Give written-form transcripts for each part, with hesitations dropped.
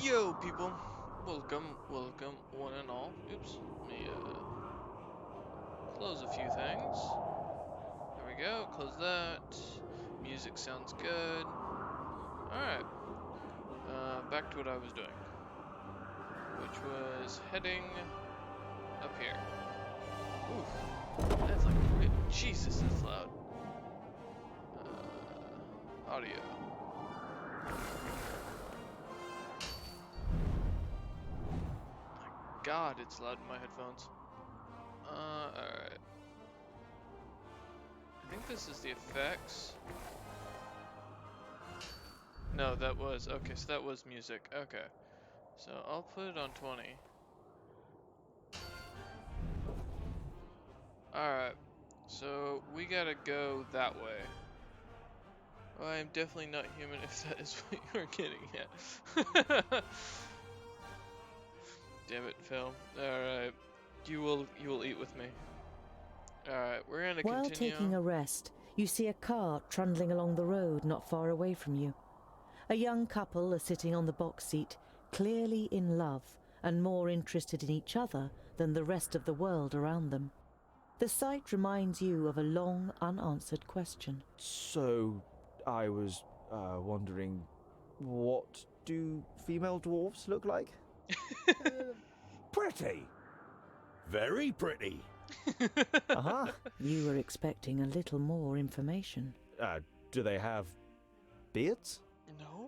Yo, people. Welcome, one and all. Oops. Let me, close a few things. There we go. Close that. Music sounds good. Alright. Back to what I was doing. Which was heading up here. Oof. That's like, Jesus, that's loud. Audio. God, it's loud in my headphones. Alright. I think this is the effects. No, that was, okay, so that was music. Okay. So I'll put it on 20. Alright. So we gotta go that way. Well, I'm definitely not human if that is what you're getting at. Damn it, Phil. Alright. You will eat with me. Alright, we're gonna While continue. taking a rest, you see a car trundling along the road not far away from you. A young couple are sitting on the box seat, clearly in love and more interested in each other than the rest of the world around them. The sight reminds you of a long unanswered question. So, I was wondering, what do female dwarves look like? Pretty. Very pretty. Uh-huh. You were expecting a little more information. Do they have beards?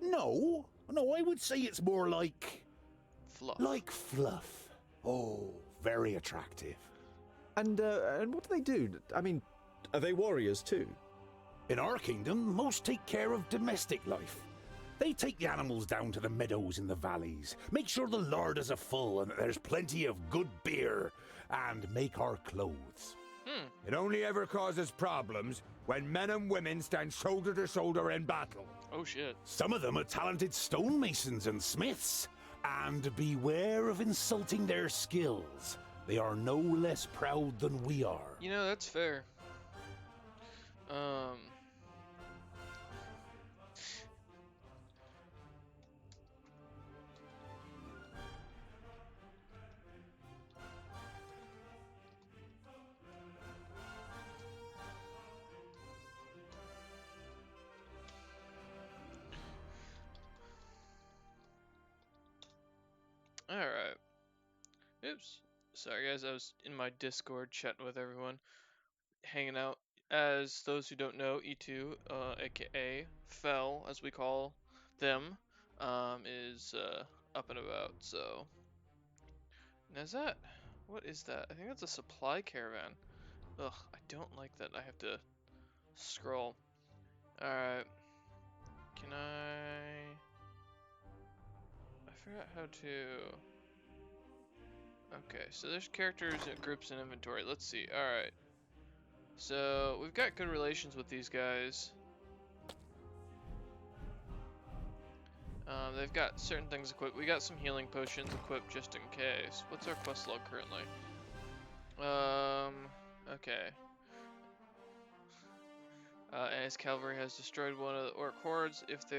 No? No, I would say it's more like... Fluff. like fluff. Oh, very attractive. And what do they do? I mean, are they warriors too? In our kingdom, most take care of domestic life. They take the animals down to the meadows in the valleys, make sure the larders are full and that there's plenty of good beer, and make our clothes. It only ever causes problems when men and women stand shoulder to shoulder in battle. Oh shit. Some of them are talented stonemasons and smiths, and beware of insulting their skills. They are no less proud than we are. You know, that's fair. Alright. Oops. Sorry guys, I was in my Discord chatting with everyone, hanging out. As those who don't know, E2, aka Fell, as we call them, is up and about, so. Now is that, what is that? I think that's a supply caravan. Ugh, I don't like that I have to scroll. Alright. Can I forgot how to... Okay, so there's characters, groups, and inventory. Let's see. Alright. So, we've got good relations with these guys. They've got certain things equipped. We got some healing potions equipped just in case. What's our quest log currently? Okay. And his cavalry has destroyed one of the orc hordes. If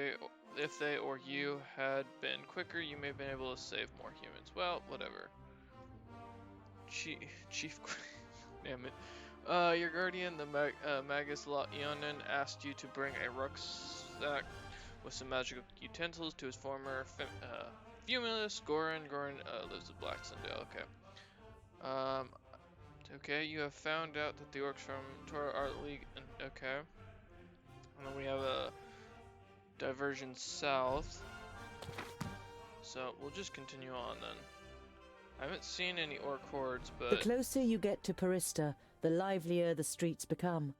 they or you had been quicker, you may have been able to save more humans. Well, whatever. Chief, damn it. Your guardian, the Magus Ionin, asked you to bring a rucksack with some magical utensils to his former Fumulus, Goran. Goran lives at Black Sunday. Okay. Okay, you have found out that the orcs from Tora Art League. Okay. And then we have a diversion south. So we'll just continue on then. I haven't seen any orc hordes, but... The closer you get to Parista, the livelier the streets become.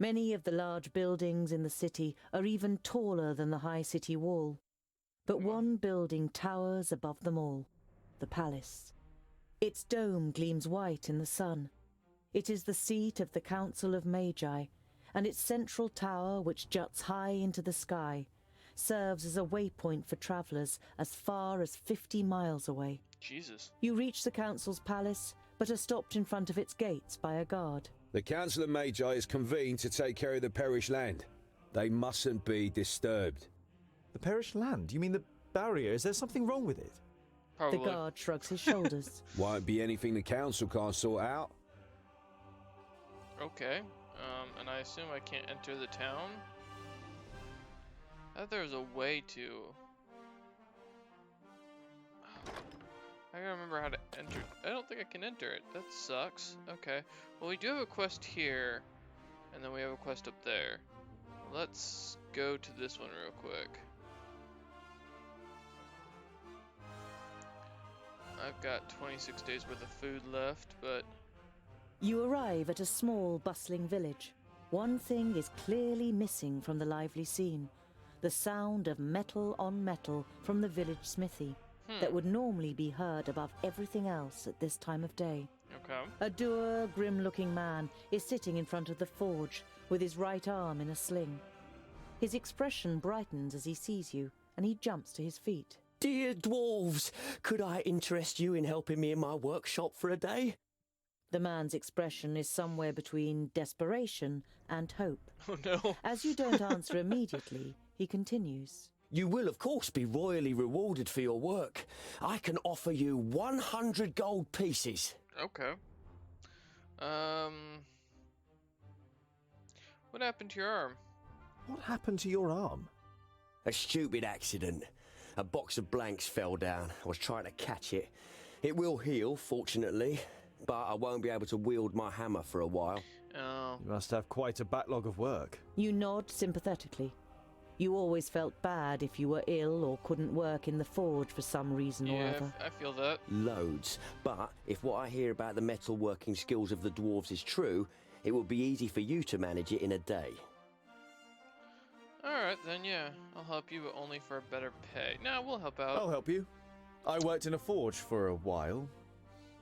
Many of the large buildings in the city are even taller than the high city wall. But one building towers above them all, the palace. Its dome gleams white in the sun. It is the seat of the Council of Magi, and its central tower, which juts high into the sky, serves as a waypoint for travellers as far as 50 miles away. Jesus. You reach the council's palace, but are stopped in front of its gates by a guard. The Council of Magi is convened to take care of the parish land. They mustn't be disturbed. The parish land? You mean barrier. Is there something wrong with it? Probably. The guard shrugs his shoulders. Won't be anything the council can't sort out. Okay. And I assume I can't enter the town? I thought there was a way to... I gotta remember how to enter. I don't think I can enter it. That sucks. Okay. Well, we do have a quest here, and then we have a quest up there. Let's go to this one real quick. I've got 26 days worth of food left, but... You arrive at a small, bustling village. One thing is clearly missing from the lively scene. The sound of metal on metal from the village smithy that would normally be heard above everything else at this time of day. Okay. A dour, grim-looking man is sitting in front of the forge with his right arm in a sling. His expression brightens as he sees you, and he jumps to his feet. Dear dwarves, could I interest you in helping me in my workshop for a day? The man's expression is somewhere between desperation and hope. Oh no. As you don't answer immediately, he continues. You will, of course, be royally rewarded for your work. I can offer you 100 gold pieces. Okay. What happened to your arm? What happened to your arm? A stupid accident. A box of blanks fell down. I was trying to catch it. It will heal, fortunately, but I won't be able to wield my hammer for a while. Oh. You must have quite a backlog of work. You nod sympathetically. You always felt bad if you were ill or couldn't work in the forge for some reason or Yeah, other. I feel that. Loads. But if what I hear about the metalworking skills of the dwarves is true, it will be easy for you to manage it in a day. Alright, then yeah. I'll help you, but only for a better pay. Nah, we'll help out. I'll help you. I worked in a forge for a while.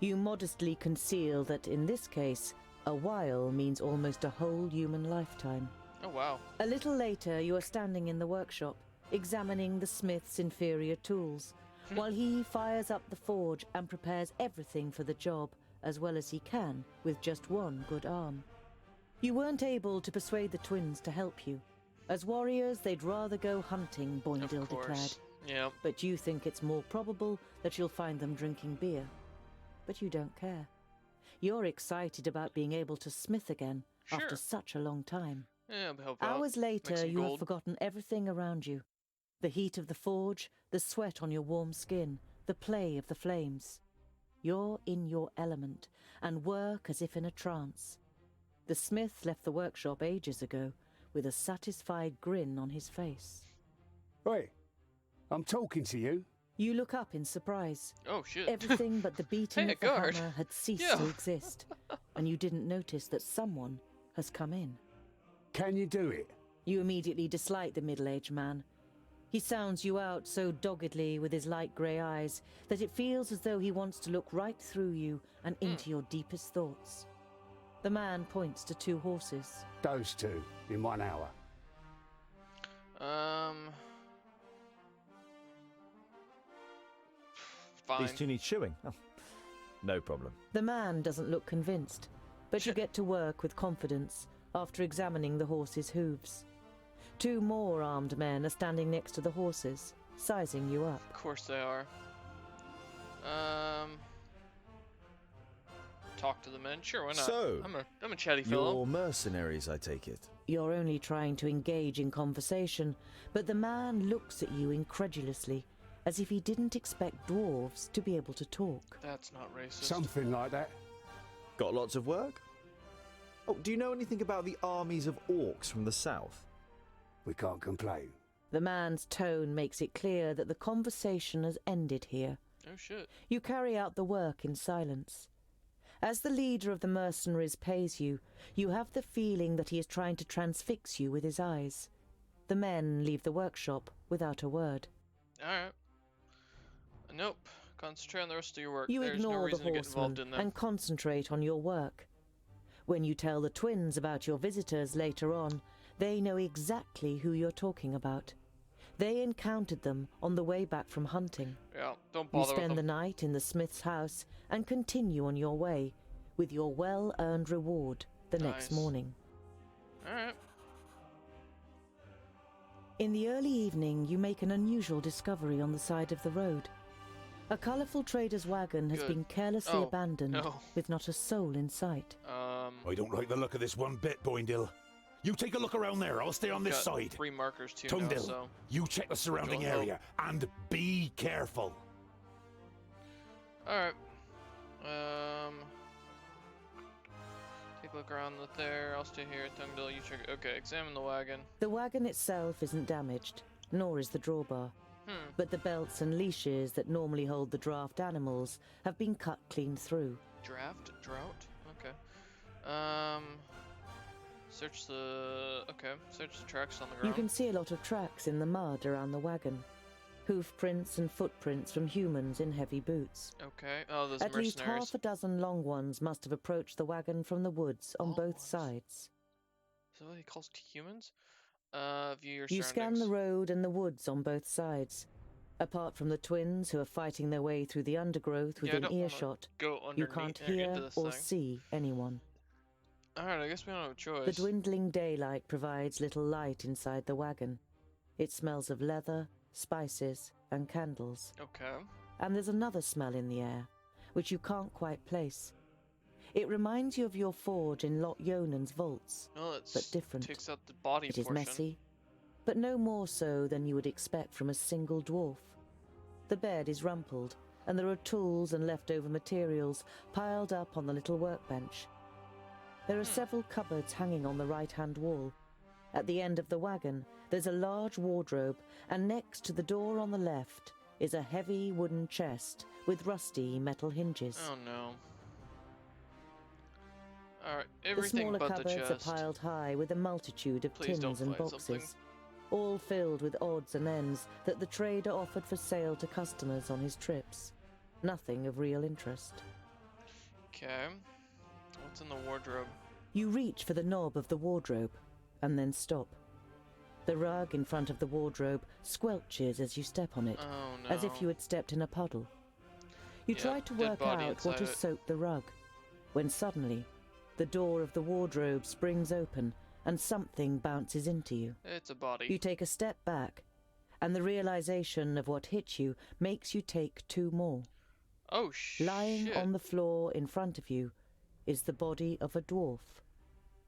You modestly conceal that in this case, a while means almost a whole human lifetime. Oh, wow. A little later, you are standing in the workshop, examining the smith's inferior tools, while he fires up the forge and prepares everything for the job, as well as he can, with just one good arm. You weren't able to persuade the twins to help you. As warriors, they'd rather go hunting, Boindale Of course. declared. Yeah. But you think it's more probable that you'll find them drinking beer. But you don't care. You're excited about being able to smith again after Sure. such a long time. Yeah, I'll help out. Hours Make later, some you have gold. forgotten everything around you. The heat of the forge, the sweat on your warm skin, the play of the flames. You're in your element and work as if in a trance. The smith left the workshop ages ago with a satisfied grin on his face. Oi, I'm talking to you. You look up in surprise. Oh, shit. Everything but the beating Hey, of the guard. hammer had ceased Yeah. to exist, and you didn't notice that someone has come in. Can you do it? You immediately dislike the middle-aged man. He sounds you out so doggedly with his light grey eyes that it feels as though he wants to look right through you and into your deepest thoughts. The man points to two horses. Those two in 1 hour. Fine. These two need shoeing. Oh, no problem. The man doesn't look convinced, but you get to work with confidence after examining the horses' hooves. Two more armed men are standing next to the horses, sizing you up. Of course they are. Talk to the men? Sure, why not? So, I'm a chatty fellow. You're mercenaries, I take it. You're only trying to engage in conversation, but the man looks at you incredulously, as if he didn't expect dwarves to be able to talk. That's not racist. Something like that. Got lots of work? Oh, do you know anything about the armies of orcs from the south? We can't complain. The man's tone makes it clear that the conversation has ended here. Oh, shit. You carry out the work in silence. As the leader of the mercenaries pays you, you have the feeling that he is trying to transfix you with his eyes. The men leave the workshop without a word. Alright. Nope. Concentrate on the rest of your work. You There's no ignore the reason to get horseman involved in them. and concentrate on your work. When you tell the twins about your visitors later on, they know exactly who you're talking about. They encountered them on the way back from hunting. Yeah, don't You bother with spend the them. night in the smith's house and continue on your way with your well-earned reward the next Nice. morning. Alright. In the early evening, you make an unusual discovery on the side of the road. A colourful trader's wagon has Good. been carelessly Oh, abandoned, no. with not a soul in sight. I don't like the look of this one bit, Boindle. You take a look around there, I'll stay on this got side. 3 markers too now, Tungdil, so... you check the surrounding You'll help. area, and be careful. Alright. Take a look around there. I'll stay here. Tungdil, you check it. Okay, examine the wagon. The wagon itself isn't damaged, nor is the drawbar. But the belts and leashes that normally hold the draft animals have been cut clean through. Drought? Okay. Search the tracks on the ground. You can see a lot of tracks in the mud around the wagon. Hoof prints and footprints from humans in heavy boots. Okay. Oh, those At least mercenaries. half a dozen long ones must have approached the wagon from the woods on Long both ones. sides. Is that what he calls humans? View your You scan surroundings. the road and the woods on both sides. Apart from the twins who are fighting their way through the undergrowth Yeah, I within don't wanna earshot, Go you underneath can't into hear this or thing. see anyone. Alright, I guess we don't have a choice. The dwindling daylight provides little light inside the wagon. It smells of leather, spices, and candles. Okay. And there's another smell in the air, which you can't quite place. It reminds you of your forge in Lot Yonan's vaults. No, it's But different. takes out the body It is portion. messy, but no more so than you would expect from a single dwarf. The bed is rumpled, and there are tools and leftover materials piled up on the little workbench. There are several cupboards hanging on the right-hand wall. At the end of the wagon, there's a large wardrobe, and next to the door on the left is a heavy wooden chest with rusty metal hinges. Oh no. Alright, The everything smaller but the cupboards chest. are piled high with a multitude of Please don't tins and find boxes, something. all filled with odds and ends that the trader offered for sale to customers on his trips. Nothing of real interest. Okay. What's in the wardrobe? You reach for the knob of the wardrobe, and then stop. The rug in front of the wardrobe squelches as you step on it, Oh no. as if you had stepped in a puddle. You Yeah, try to dead work body out what inside has it. soaked the rug, when suddenly, the door of the wardrobe springs open and something bounces into you. It's a body. You take a step back, and the realization of what hit you makes you take 2 more. Oh shit. Lying on the floor in front of you is the body of a dwarf,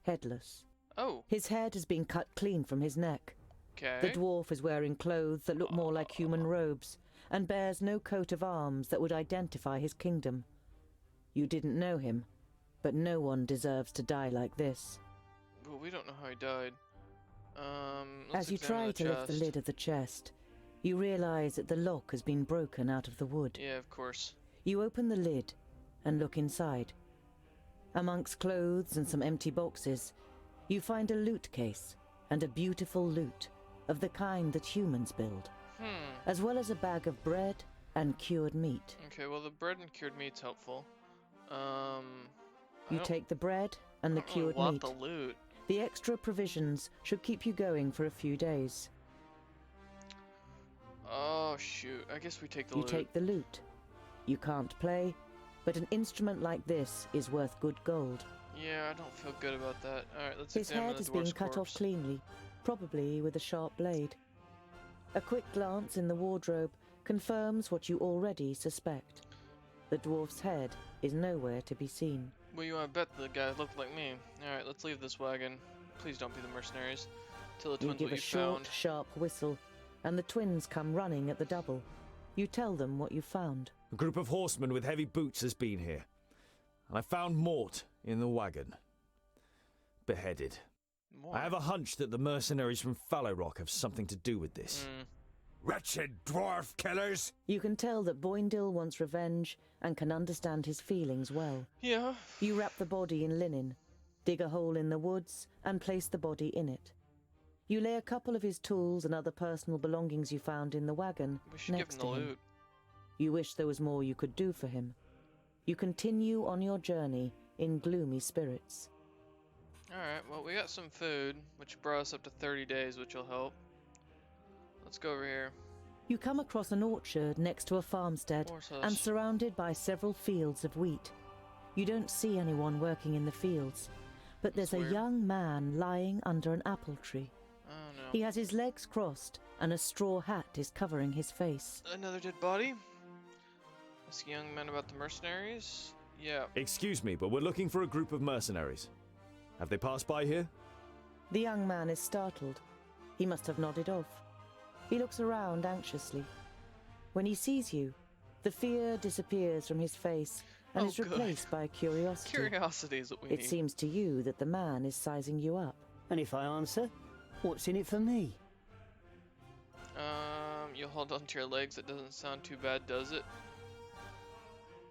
headless. Oh, His head has been cut clean from his neck. okay. The dwarf is wearing clothes that look more like human robes, and bears no coat of arms that would identify his kingdom. You didn't know him, but no one deserves to die like this. But we don't know how he died. Let's As you examine try the to lift the chest. lid of the chest, you realize that the lock has been broken out of the wood. Yeah, of course. You open the lid and look inside. Amongst clothes and some empty boxes, you find a loot case and a beautiful loot of the kind that humans build, as well as a bag of bread and cured meat. Okay, well the bread and cured meat's helpful. You take the bread and the I don't really cured want meat. the loot. The extra provisions should keep you going for a few days. Oh shoot, I guess we take the You loot. take the loot. You can't play, but an instrument like this is worth good gold. Yeah, I don't feel good about that. Alright, let's His examine head the has been dwarf's cut corpse. off cleanly, probably with a sharp blade. A quick glance in the wardrobe confirms what you already suspect. The dwarf's head is nowhere to be seen. Well, you want to bet the guy looked like me. Alright, let's leave this wagon. Please don't be the mercenaries. Tell the You twins give what a you short, found. sharp whistle, and the twins come running at the double. You tell them what you found. A group of horsemen with heavy boots has been here, and I found Mort in the wagon, beheaded. More. I have a hunch that the mercenaries from Fallow Rock have something to do with this. Wretched dwarf killers! You can tell that Boindle wants revenge and can understand his feelings well. Yeah. You wrap the body in linen, dig a hole in the woods, and place the body in it. You lay a couple of his tools and other personal belongings you found in the wagon We should give next him to the him. loot. You wish there was more you could do for him. You continue on your journey in gloomy spirits. Alright, well, we got some food, which brought us up to 30 days, which will help. Let's go over here. You come across an orchard next to a farmstead Horse and hush. surrounded by several fields of wheat. You don't see anyone working in the fields, but That's there's a weird. young man lying under an apple tree. Oh He has his legs crossed, and a straw hat is covering his face. Another dead body? Ask a young man about the mercenaries? Yeah. Excuse me, but we're looking for a group of mercenaries. Have they passed by here? The young man is startled. He must have nodded off. He looks around anxiously. When he sees you, the fear disappears from his face and is replaced by curiosity. Curiosity is what we need. It seems to you that the man is sizing you up. And if I answer, what's in it for me? You hold onto your legs. It doesn't sound too bad, does it?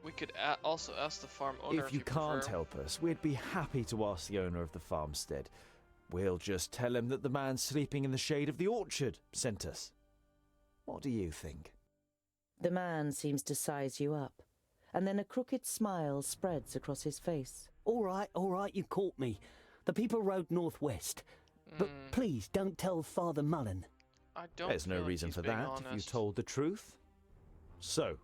We could also ask the farm owner If you can't prefer. help us, we'd be happy to ask the owner of the farmstead. We'll just tell him that the man sleeping in the shade of the orchard sent us. What do you think? The man seems to size you up, and then a crooked smile spreads across his face. All right, you caught me. The people rode northwest. But please don't tell Father Mullen. I don't. There's no feel like reason he's for being that if you honest. told the truth. So,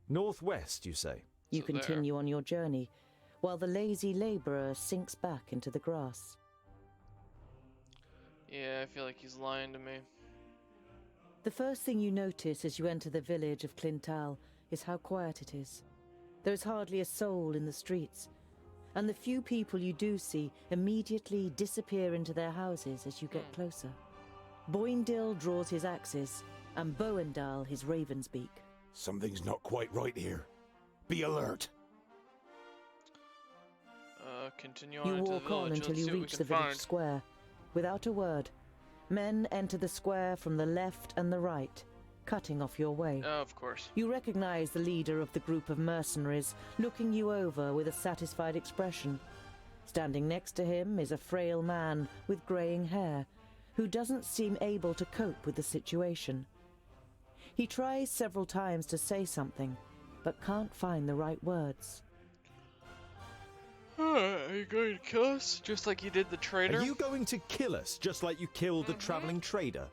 northwest, you say? You So continue on your journey, while the lazy labourer sinks back into the grass. Yeah, I feel like he's lying to me. The first thing you notice as you enter the village of Clintal is how quiet it is. There is hardly a soul in the streets, and the few people you do see immediately disappear into their houses as you get closer. Boindil draws his axes, and Boendal his raven's beak. Something's not quite right here. Be alert. Continue on You into the walk village. on until Let's you see what we reach can the village find. square. Without a word, men enter the square from the left and the right, cutting off your way. Oh, of course. You recognize the leader of the group of mercenaries, looking you over with a satisfied expression. Standing next to him is a frail man with greying hair, who doesn't seem able to cope with the situation. He tries several times to say something, but can't find the right words. Are you going to kill us? Just like you did the traitor? Are you going to kill us, just like you killed the travelling trader?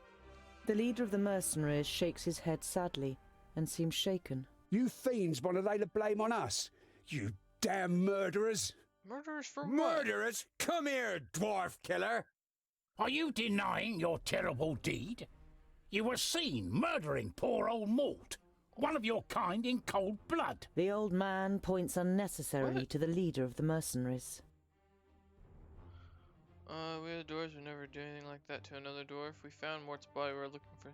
The leader of the mercenaries shakes his head sadly and seems shaken. You fiends want to lay the blame on us? You damn murderers! Murderers for what? Murderers? Come here, dwarf killer! Are you denying your terrible deed? You were seen murdering poor old Mort, one of your kind, in cold blood. The old man points unnecessarily What? to the leader of the mercenaries. We the dwarves would never do anything like that to another dwarf. We found Mort's body we were looking for.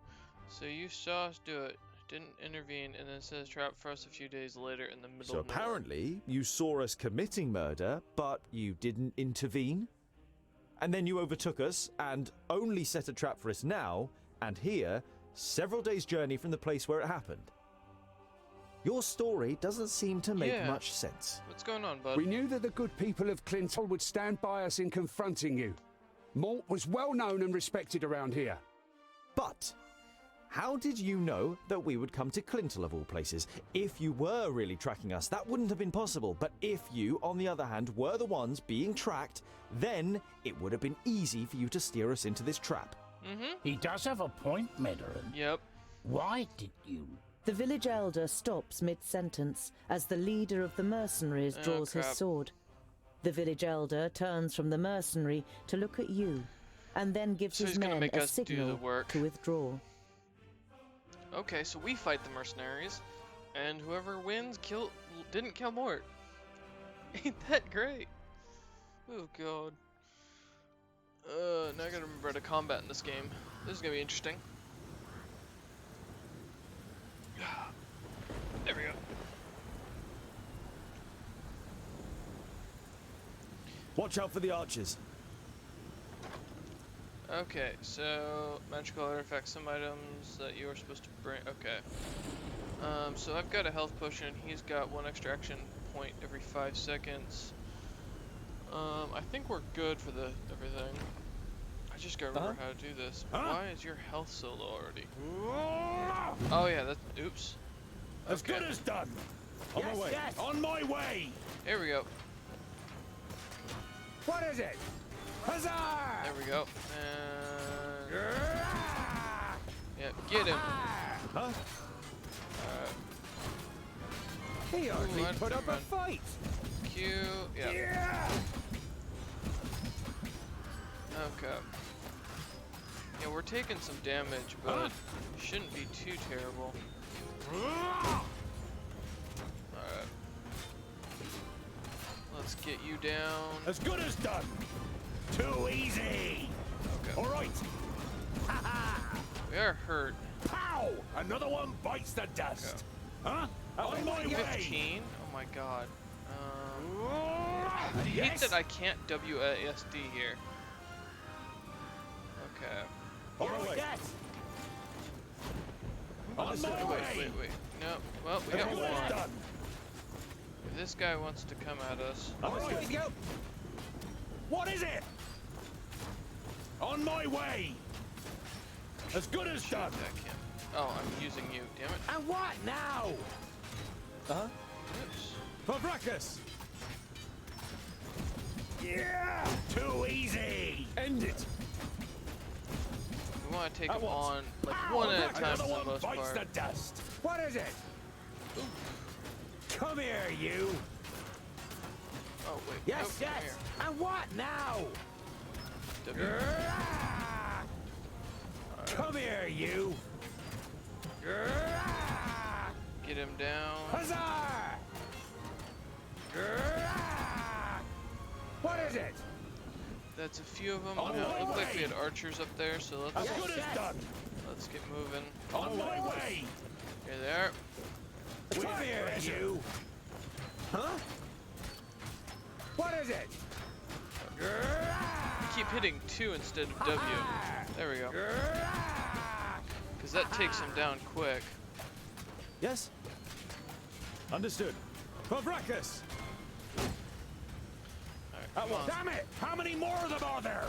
So you saw us do it, didn't intervene, and then set a trap for us a few days later in the middle So of nowhere. apparently, you saw us committing murder, but you didn't intervene? And then you overtook us and only set a trap for us now, and here, several days' journey from the place where it happened. Your story doesn't seem to make Yeah. much sense. What's going on, bud? We knew that the good people of Clinton would stand by us in confronting you. Mort was well known and respected around here. But how did you know that we would come to Clintel of all places? If you were really tracking us, that wouldn't have been possible. But if you, on the other hand, were the ones being tracked, then it would have been easy for you to steer us into this trap. He does have a point, Medarin. Yep. Why did you? The village elder stops mid-sentence as the leader of the mercenaries Oh, draws his crap. sword. The village elder turns from the mercenary to look at you, and then gives So his he's gonna men make a us do the signal work. to withdraw. Okay, so we fight the mercenaries, and whoever wins didn't kill Mort. Ain't that great? Oh god. Now I gotta remember how to combat in this game. This is gonna be interesting. There we go. Watch out for the archers. Okay, so magical artifacts, some items that you are supposed to bring. Okay. So I've got a health potion. He's got one extra action point every 5 seconds. I think we're good for the everything. I just gotta remember how to do this. Why is your health so low already? Oh yeah, that's oops. As Okay. good as done. On my way. On my way. There we go. What is it? Huzzah! There we go. And yeah, get him. Huh? He hardly that's put up a fun. fight. Q. Yeah. Yeah! Okay. Yeah, we're taking some damage, but shouldn't be too terrible. Alright. Let's get you down. As good as done. Too easy. Okay. All right. We are hurt. Pow! Another one bites the dust. Huh? On my way. 15? Oh my god. I hate that I can't WASD here. Okay. On my way. On my way. Wait. No. Well, we got As good as one. done. If this guy wants to come at us. All right. What is it? On my way. As good as Shoot, done. that can't. Oh, I'm using you. Damn it. And what now? Oops. Fabracus! Yeah. Too easy. End it! We want to take him what? on like Pow! one at a time Another for the one most bites part. the dust. What is it? Come here, you. Oh wait. Yes, nope, come yes. And what now? here. W. Come here, you. Get him down. Huzzah! What is it? That's a few of them. On No, it my looked like we way. had archers up there, so As let's good as done. get moving. On my way. Here they are. Come here, you. Huh? What is it? Keep hitting 2 instead of W. There we go. Because that takes him down quick. Yes? Understood. Fabracus! Alright, come on. Damn it! How many more of them are there?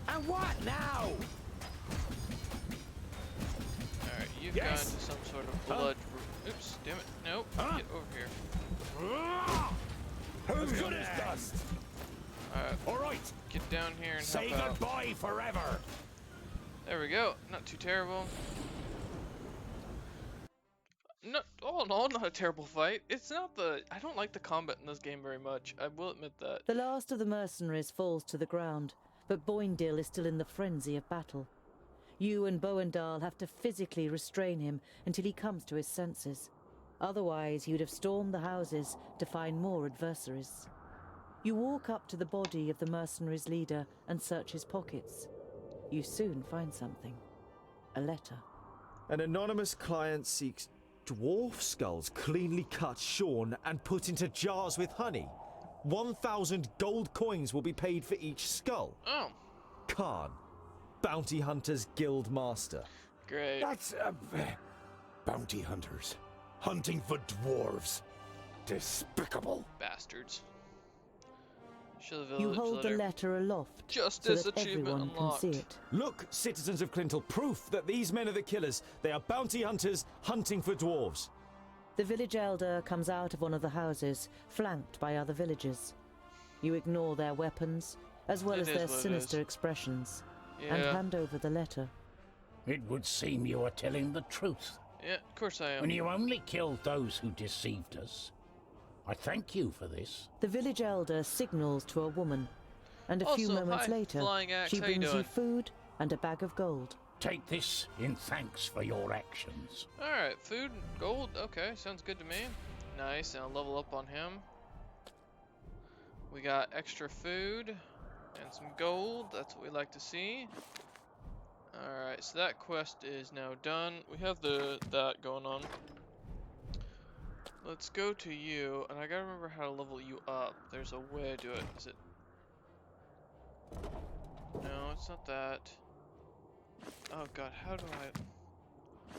And what now? Alright, you've Yes. gone to some sort of blood. Oops, damn it. Nope. Huh? Get over here. As good as dust. Alright, All right. get down here and Say help out. goodbye forever. There we go. Not too terrible. Not all in all, not a terrible fight. It's not the. I don't like the combat in this game very much. I will admit that. The last of the mercenaries falls to the ground, but Boindil is still in the frenzy of battle. You and Boendal have to physically restrain him until he comes to his senses. Otherwise, you'd have stormed the houses to find more adversaries. You walk up to the body of the mercenaries' leader and search his pockets. You soon find something. A letter. An anonymous client seeks dwarf skulls cleanly cut, shorn, and put into jars with honey. 1,000 gold coins will be paid for each skull. Oh, Khan, Bounty Hunters Guild Master. great. That's bounty hunters hunting for dwarves. Despicable. Bastards. Show the village You hold the letter. letter aloft so Justice that achievement everyone unlocked. can see it. Look, citizens of Clintel, proof that these men are the killers. They are bounty hunters hunting for dwarves. The village elder comes out of one of the houses, flanked by other villagers. You ignore their weapons, as well It as is their what it sinister is. expressions, and Yeah. hand over the letter. It would seem you are telling the truth, Yeah, of course I and am. you only killed those who deceived us. I thank you for this. The village elder signals to a woman, and a few Also, moments hi, later, Flying Axe, she how you brings you doing? food and a bag of gold. Take this in thanks for your actions. Alright, food, gold, okay, sounds good to me. Nice, and I'll level up on him. We got extra food and some gold, that's what we like to see. Alright, so that quest is now done. We have that going on. Let's go to you, and I gotta remember how to level you up. There's a way to do it. Is it? No, it's not that. Oh god, how do I...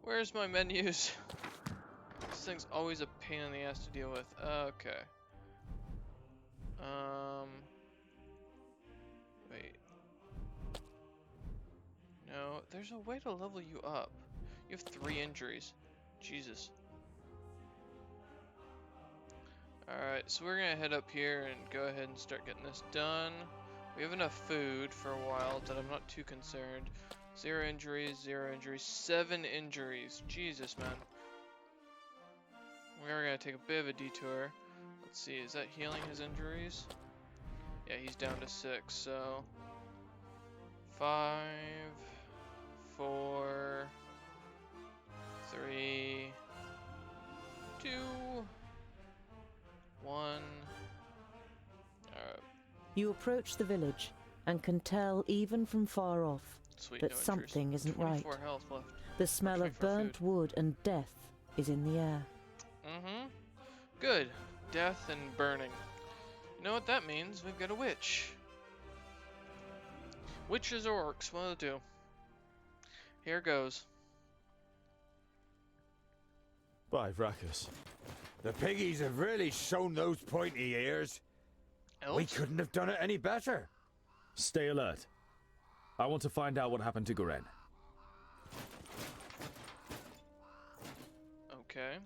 Where's my menus? This thing's always a pain in the ass to deal with. Okay. Wait. No, there's a way to level you up. You have 3 injuries. Jesus. Alright, so we're gonna head up here and go ahead and start getting this done. We have enough food for a while that I'm not too concerned. 0 injuries, 0 injuries, 7 injuries. Jesus, man. We are gonna take a bit of a detour. Let's see, is that healing his injuries? Yeah, he's down to 6, so... 5, 4, 3, 2, 1. Alright. You approach the village and can tell even from far off Sweet, that no something injuries. isn't right. 24 health left. The smell of 24 burnt food. wood and death is in the air. Mm-hmm. Good. Death and burning. You know what that means? We've got a witch. Witches or orcs, one of the two. Here goes. By Vracus. The piggies have really shown those pointy ears. Elves? We couldn't have done it any better. Stay alert. I want to find out what happened to Goren. Okay.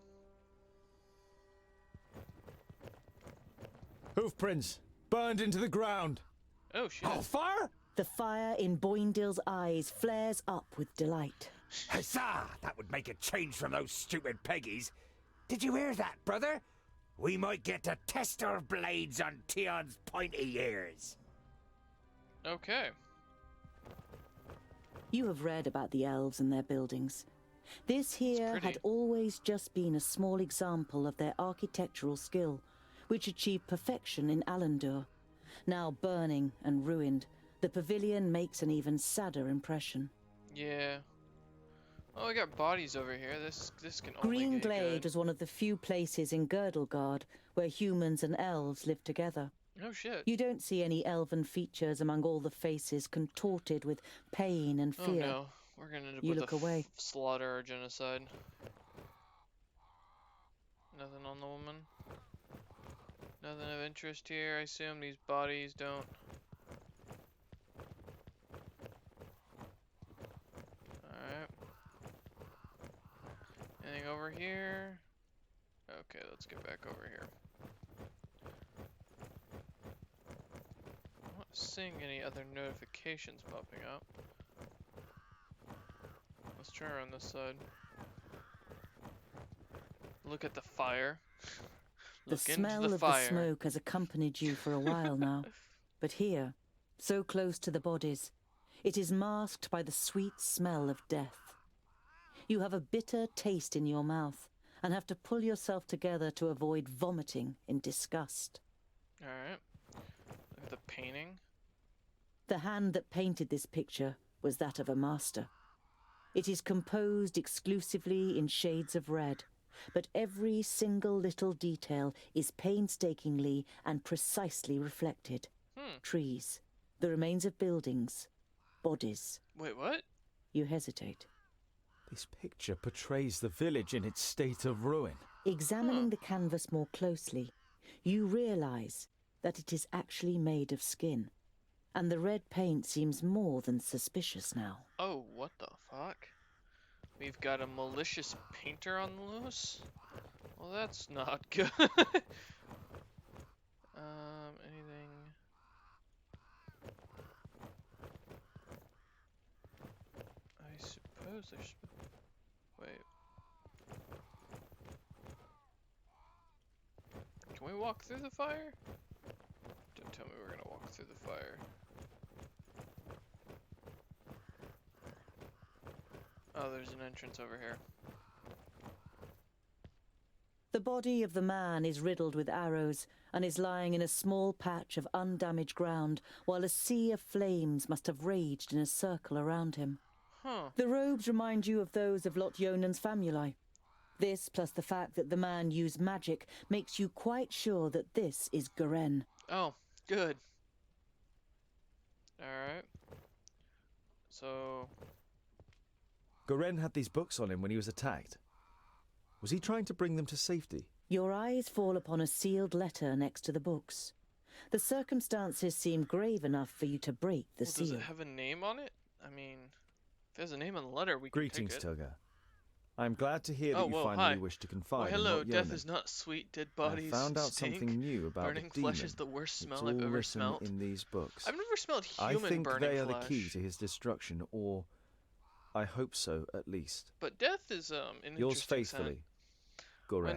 Hoofprints burned into the ground. Oh shit. Oh, fire? The fire in Boindale's eyes flares up with delight. Huzzah! That would make a change from those stupid peggies. Did you hear that, brother? We might get to test our blades on Tion's pointy ears. Okay. You have read about the elves and their buildings. This here pretty. had always just been a small example of their architectural skill, which achieved perfection in Alandur. Now burning and ruined, the pavilion makes an even sadder impression. Yeah. Oh, we got bodies over here. This can only Green get Glade good. was one of the few places in Girdlegard where humans and elves lived together. Oh shit. You don't see any elven features among all the faces contorted with pain and Oh fear. no. We're gonna end up You with look a away. slaughter or genocide. Nothing on the woman. Nothing of interest here. I assume these bodies don't. Alright. Anything over here? Okay, let's get back over here. I'm not seeing any other notifications popping up. Let's try around this side. Look at the fire. The Look smell into the of fire. the smoke has accompanied you for a while now. But here, so close to the bodies, it is masked by the sweet smell of death. You have a bitter taste in your mouth and have to pull yourself together to avoid vomiting in disgust. Alright. Look at the painting. The hand that painted this picture was that of a master. It is composed exclusively in shades of red, but every single little detail is painstakingly and precisely reflected. Trees, the remains of buildings, bodies. Wait, what? You hesitate. This picture portrays the village in its state of ruin. Examining the canvas more closely, you realize that it is actually made of skin, and the red paint seems more than suspicious now. Oh, what the fuck? We've got a malicious painter on the loose? Well, that's not good. Anything? I suppose there's... Wait. Can we walk through the fire? Don't tell me we're gonna walk through the fire. Oh, there's an entrance over here. The body of the man is riddled with arrows and is lying in a small patch of undamaged ground, while a sea of flames must have raged in a circle around him. Huh. The robes remind you of those of Lot Yonan's famuli. This, plus the fact that the man used magic, makes you quite sure that this is Goren. Oh, good. Alright. So... Goren had these books on him when he was attacked. Was he trying to bring them to safety? Your eyes fall upon a sealed letter next to the books. The circumstances seem grave enough for you to break the Well, seal. does it have a name on it? I mean, if there's a name on the letter, we can Greetings, take it. Tilga. I'm glad to hear that Oh, you whoa, finally hi. wish to Well, confide in hello, Lot death Yonan. is not sweet, dead I bodies found out stink. something new about Burning the demon. flesh is the worst smell it's I've all ever written smelt. in these books. I've never smelled I human think burning they are flesh. the key to his destruction, or I hope so, at least. But death is an Yours interesting faithfully, scent. Goren.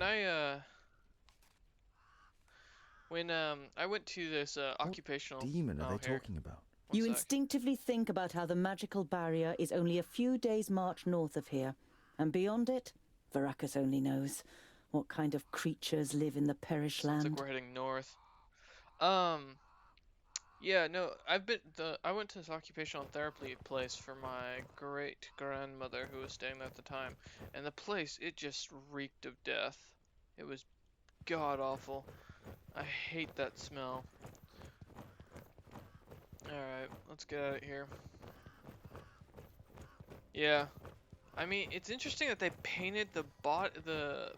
When I went to this occupational... What demon are oh, they here. talking about? You sec. instinctively think about how the magical barrier is only a few days' march north of here. And beyond it, Varakas only knows what kind of creatures live in the Perish Looks land. like we're heading north. Yeah, no, I went to this occupational therapy place for my great grandmother who was staying there at the time, and the place, it just reeked of death. It was god awful. I hate that smell. Alright, let's get out of here. Yeah. I mean, it's interesting that they painted the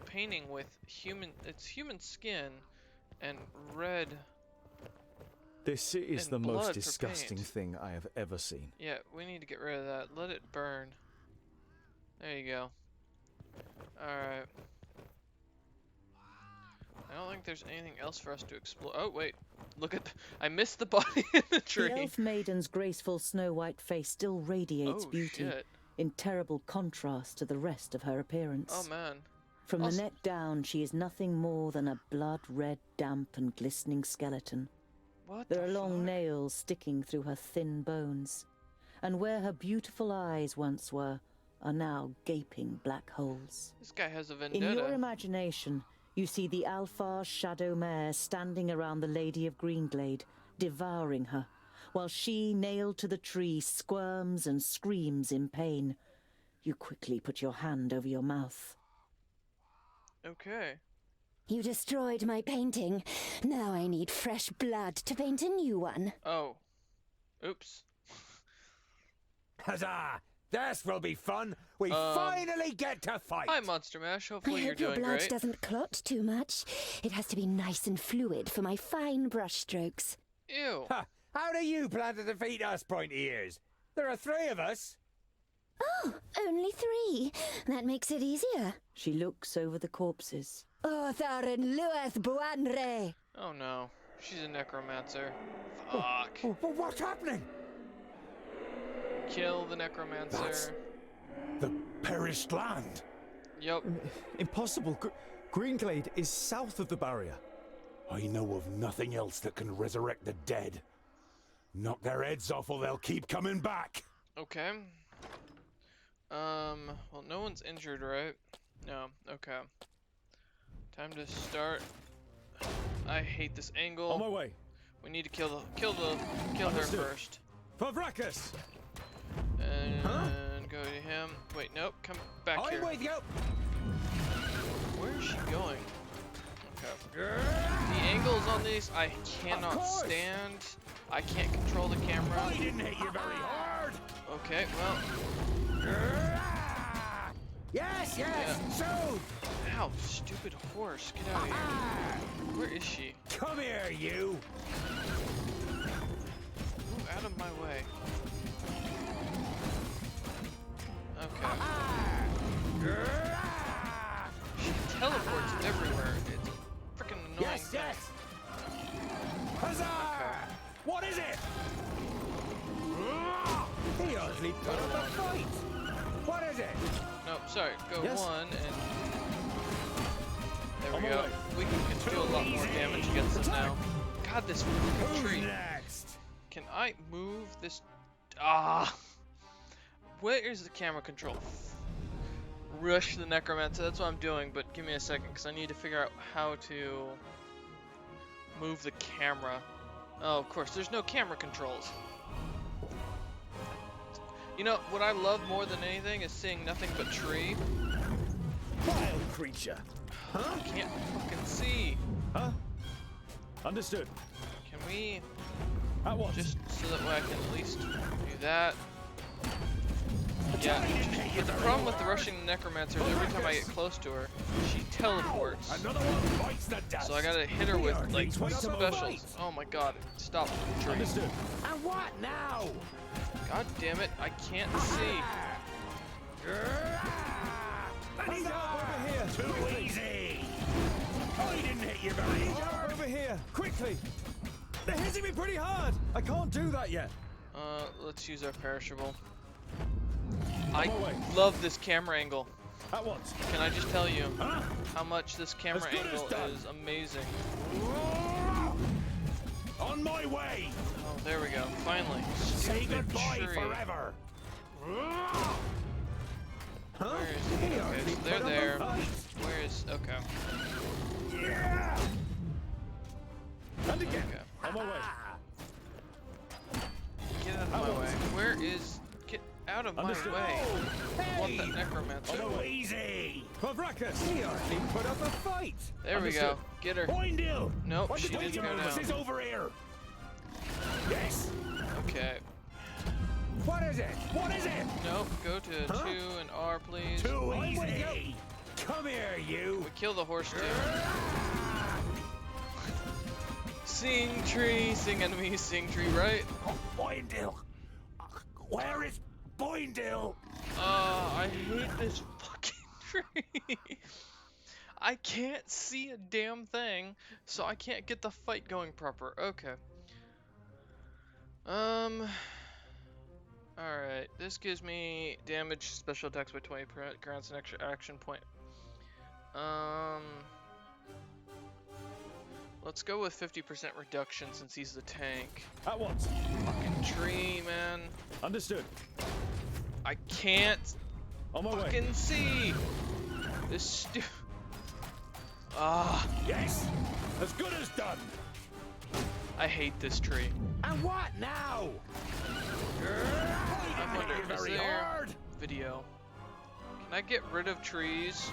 painting with human skin and red. This is And the blood most for disgusting paint. thing I have ever seen. Yeah, we need to get rid of that. Let it burn. There you go. Alright. I don't think there's anything else for us to explore. Oh, wait. Look at I missed the body in the tree. The elf maiden's graceful snow-white face still radiates Oh, beauty, shit. in terrible contrast to the rest of her appearance. Oh, man. From the Also- neck down, she is nothing more than a blood-red, damp and glistening skeleton. What There the are long fuck? nails sticking through her thin bones, and where her beautiful eyes once were are now gaping black holes. This guy has a In your vendetta. imagination, you see the Alfar's shadow mare standing around the Lady of Greenglade, devouring her, while she, nailed to the tree, squirms and screams in pain. You quickly put your hand over your mouth. Okay. You destroyed my painting. Now I need fresh blood to paint a new one. Oh. Oops. Huzzah! This will be fun. We finally get to fight. Hi, Monster Mash. I Hopefully you're hope your doing blood great. doesn't clot too much. It has to be nice and fluid for my fine brushstrokes. Ew. Ha! How do you plan to defeat us, pointy ears? There are 3 of us. Oh, only 3. That makes it easier. She looks over the corpses. Otharin Lueth Buanre. Oh no. She's a necromancer. Fuck. Well, what's happening? Kill the necromancer. That's- The perished land. Yup. Impossible. Greenglade is south of the barrier. I know of nothing else that can resurrect the dead. Knock their heads off or they'll keep coming back. Okay. Well, no one's injured, right? No. Okay. Time to start. I hate this angle. On my way. We need to kill her Understood. first. For Vrakas! And go to him. Wait, nope. Come back I'm here. with you. Where is she going? Okay. The angles on these I cannot course. stand. I can't control the camera. I didn't hit you very hard. Okay, well. Yes, yes. Yeah. So, Ow, stupid horse. Get out of here. Where is she? come here, you. Move out of my way. Okay. She teleports everywhere. It's a freaking annoying Yes, thing. yes. Huzzah! What is it? He hardly put up a fight. What is it? No, sorry. Go Yes. one and there On we my go. way. We can do a lot more damage against them now. God, this freaking Who's tree. next? Can I move this? Ah. Where is the camera control? Rush the necromancer. That's what I'm doing. But give me a second, because I need to figure out how to move the camera. Oh, of course. There's no camera controls. You know what I love more than anything is seeing nothing but tree. Wild creature. I can't fucking see. Huh? Understood. Can we At once. just so that way I can at least do that? Yeah. But the problem with the rushing necromancer is every time I get close to her, she teleports. Another one bites the dust. So I gotta hit her with like Put up a specials. fight. Oh my god! Stop, tree. Understood. And what now? God damn it! I can't see. Let Huzzah, over here. Too easy. I didn't hit you very hard. Over here. Quickly. They're hitting me pretty hard. I can't do that yet. Let's use our perishable. I my way. love this camera angle. At once. Can I just tell you how much this camera As good as angle done. is amazing? On my way! Oh, there we go. Finally. Say Stupid goodbye tree. forever! Where is he? Okay, so they're there. Where is... Okay. Yeah! And again. Okay. On my way. Get out of my way. Where is... Get out of my Understood. way. I want that Hey! necromancer. Too easy! Pavrakas! He hardly put up a fight. There we go. Get her. Boindale! Nope, What she the didn't go Oinkers down. is over here! Yes! Okay. What is it? What is it? Nope, go to 2 and R, please. Too I wake easy! Come here, you! We kill the horse too. Sing tree, sing enemy, sing tree, right? Oh, Boindale! Where is Boindale? I hate this fucking tree. I can't see a damn thing, so I can't get the fight going proper. Okay. Alright, this gives me damage special attacks by 20%, grants an extra action point. Let's go with 50% reduction since he's the tank. At once. Fucking tree, man. Understood. I can't On my way. fucking see this Yes! As good as done! I hate this tree. And what now? I wonder, is very there hard! video? Can I get rid of trees?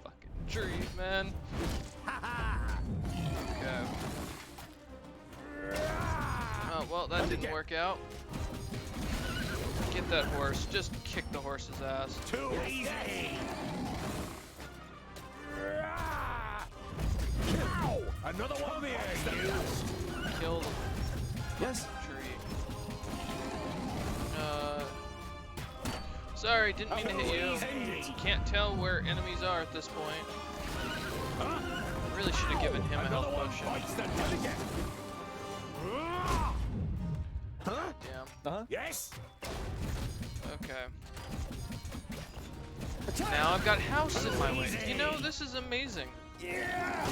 Fucking trees, man. Okay. Oh, well, that didn't work out. Get that horse. Just kick the horse's ass. Too easy! Ow! Another one here, you! Kill the Yes. tree. Sorry, didn't mean to hit you. Can't tell where enemies are at this point. Really should have given him a health Another one potion. bites the dust again! Damn. Yes? Okay. Now I've got house in my way. You know, this is amazing. Yeah!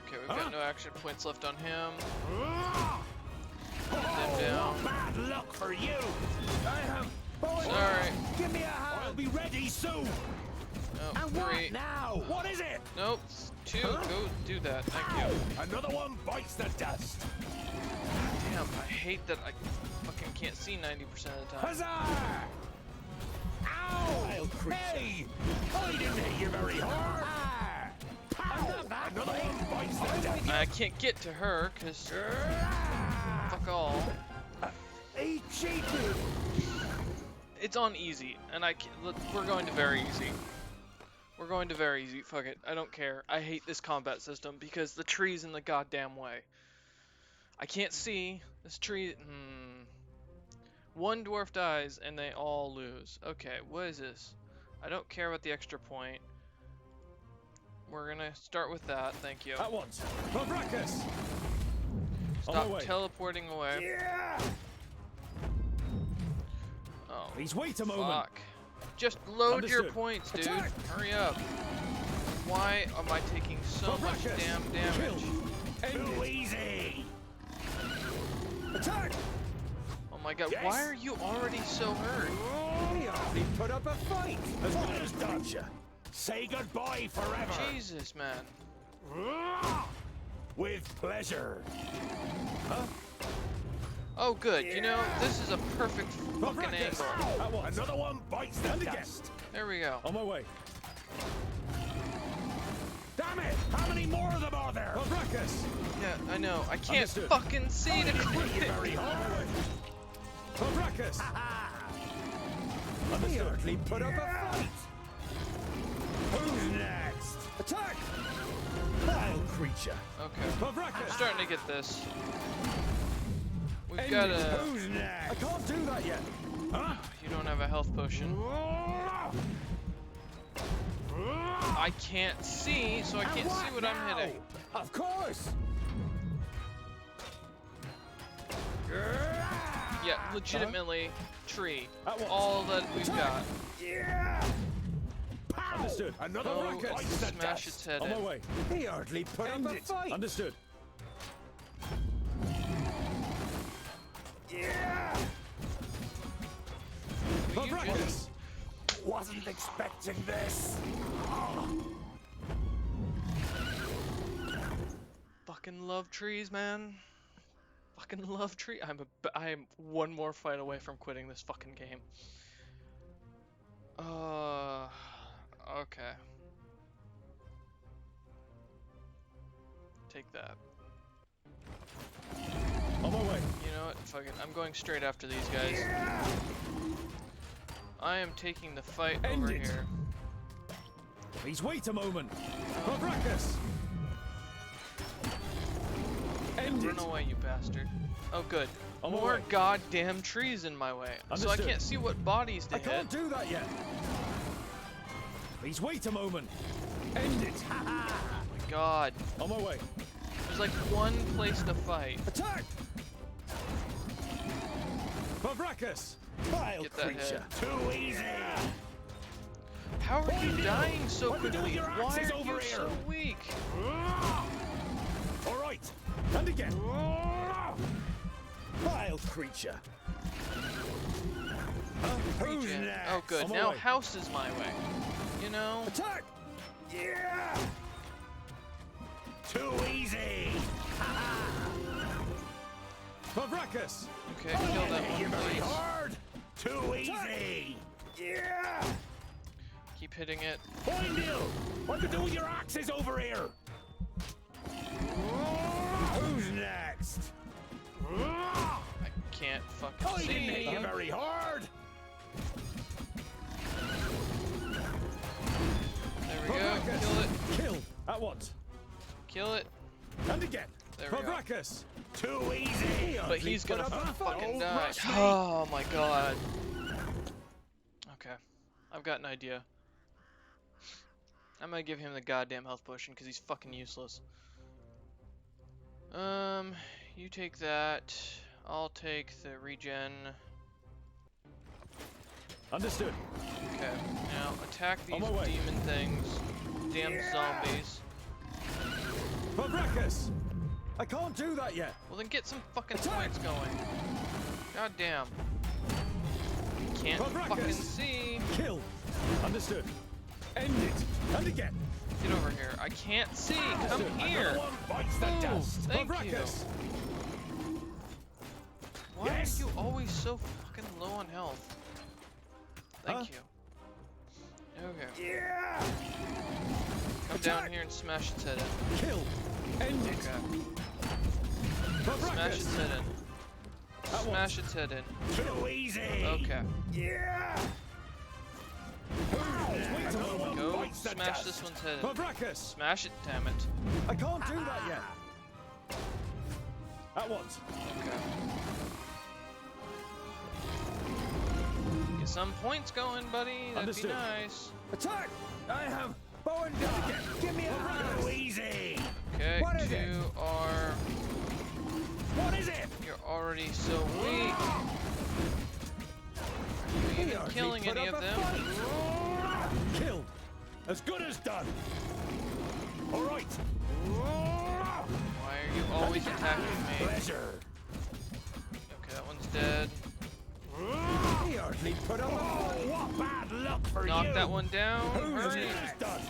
Okay, we've got no action points left on him. Get them down. Bad luck for you! Sorry. Give me a hand! I'll be ready soon! Nope, And 3. what now? What is it? Nope, 2. Go do that. Thank you. Another one bites the dust! Damn, I hate that I fucking can't see 90% of the time. Huzzah! Ow! Hey! I didn't hit you very hard! Pow! Another one bites the dust! I can't get to her, because fuck all. He cheated! It's on easy, and we're going to very easy. We're going to very easy. Fuck it. I don't care. I hate this combat system because the tree's in the goddamn way. I can't see this tree. One dwarf dies and they all lose. Okay, what is this? I don't care about the extra point. We're gonna start with that. Thank you. At once. Pavrakas! Stop teleporting away. Yeah! Oh. Please wait a moment. Fuck. Just load your Understood. points, dude. Attack! Hurry up. Why am I taking so much damn damage? Too easy! Attack! Oh my god, Yes. why are you already so hurt? He hardly put up a fight. As good as done. Say goodbye forever! Jesus, man. With pleasure! Oh, good. You know, this is a perfect fucking angle. At once. Another one bites the dust! There we go. On my way. Damn it! How many more of them are there? Pavrakas! Yeah, I know. I can't Understood. fucking see to Hit quit you it. very hard! Pavrakas! He hardly put up a fight. Who's next? Attack! Vile creature. Okay. I'm Pavrakas! starting to get this. We've End got it. a... Who's I next? can't do that yet. Huh? You don't have a health potion. I can't see, so I can't see what I'm hitting. Of course. Yeah, legitimately, tree. At once. All that we've got. Yeah! Pow! Understood. Another Go rocket bites the smash dust. its head On my in. way. He hardly put End up a it. fight. Understood. Yeah! Will you Pabrakas! Wasn't expecting this. Fucking love trees, man. Fucking love tree. I am one more fight away from quitting this fucking game. Okay. Take that. On my way. You know what? Fuck it. I'm going straight after these guys. I am taking the fight End over it. here. Please wait a moment. Pabrakas! End Run it. away, you bastard. Oh, good. On my More way. goddamn trees in my way. So I Understood. can't see what bodies to I hit. can't do that yet. Please wait a moment. End it. Oh my god. On my way. There's like one place to fight. Attack! Pabrakas! Vile Get that creature. Too easy. How are you dying so What are you doing quickly? with your Why axes are over you here? so weak? All right. And again. Vile creature. Who's Regen. next? Oh good, On my now way. house is my way. You know? Attack! Yeah. Too easy. Pabrakas! Okay, kill that Hit you one, very please. hard. Too easy. Yeah. Keep hitting it. Boindale, what you do with your axes over here? Who's next? I can't fucking I didn't hit see. you very hard. There we go. Pabrakas! Kill it. Kill at once. Kill it. And again. There we go. Pabrakas! Too easy. But he's gonna Put up a fucking Don't die. rush me. Oh my god. Okay. I've got an idea. I'm gonna give him the goddamn health potion because he's fucking useless. You take that. I'll take the regen. Understood. Okay. Now attack these On my way. demon things. Damn zombies. Pabrakas! I can't do that yet. Well then get some fucking Attack! points going. God damn. Can't Pabrakas! fucking see. Kill. Understood. End it. And again. Get over here. I can't see. Come here. Another one bites the Boom. dust. Thank you. Pabrakas! Why Yes. are you always so fucking low on health? Thank Huh? you. Okay. Yeah. Come down here and smash its head in. Kill. End it. Okay. Pabrakas! Smash its head in. At Smash its head in. Too easy. Okay. Yeah. Another one Go bites the smash dust. this one's head in. Pabrakas! Smash it, damn it. I can't do that yet. At once. Okay. Get some points going, buddy. That'd Understood. be nice. Attack! I have bow and dagger. Give me a Too easy. Okay, What is it? you are... What is it? You're already so weak. Are you even killing any of them? Killed. As good as done. All right. Why are you always attacking me? Pleasure. Okay, that one's dead. He hardly put up a fight. What bad luck for Knock you. that one down. Who's Hurry. next? Done.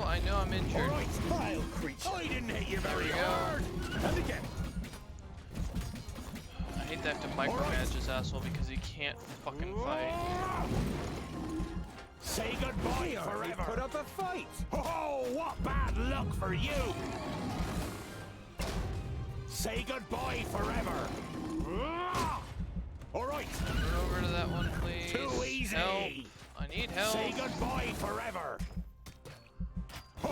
I know I'm injured. All right. Vile creature. I didn't hit you very we go. hard. And again. I hate to have to micromanage this asshole because he can't fucking fight. Say goodbye Hardly forever. put up a fight. Oh, what bad luck for you. Say goodbye forever. All right. Run over to that one, please. Too easy. Help. I need help. Say goodbye forever. Oh,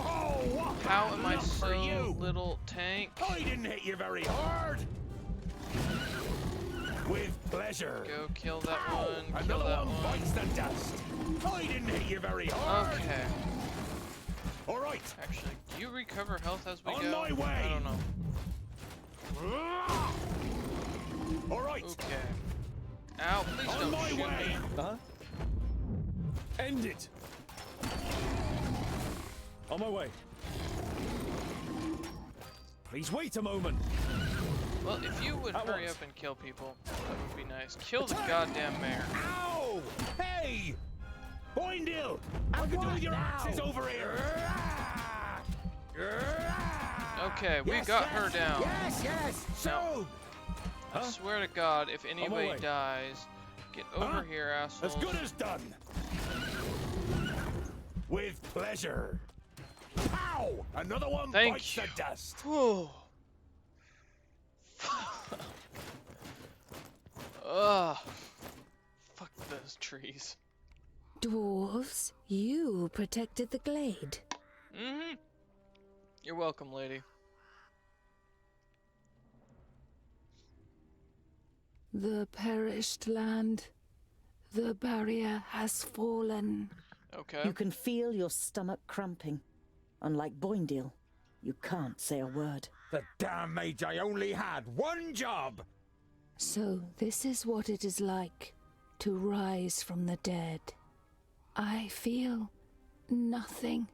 what How bad am I luck for so you. little tank? I didn't hit you very hard. With pleasure. Go kill that Ow! one. Kill Another that one one. bites the dust. I didn't hit you very hard. Okay. All right. Actually, do you recover health as we On go? my way. I don't know. All right. Okay. Ow, please On don't my shoot way! me. Huh? End it! On my way. Please wait a moment. Well, if you would At hurry once. up and kill people, that would be nice. Kill the goddamn mayor. Ow! Hey! Boindale! What can do with your axes over here? Okay, we got her down. Yes! So! I swear to God, if anybody way. dies, get over here, assholes. As good as done! With pleasure! Pow! Another one Thank bites you. the dust! Whew. Ugh. Fuck those trees. Dwarves, you protected the glade. Mm-hmm. You're welcome, lady. The perished land. The barrier has fallen. Okay. You can feel your stomach cramping. Unlike Boindale, you can't say a word. The damn Magi only had one job! So this is what it is like to rise from the dead. I feel nothing.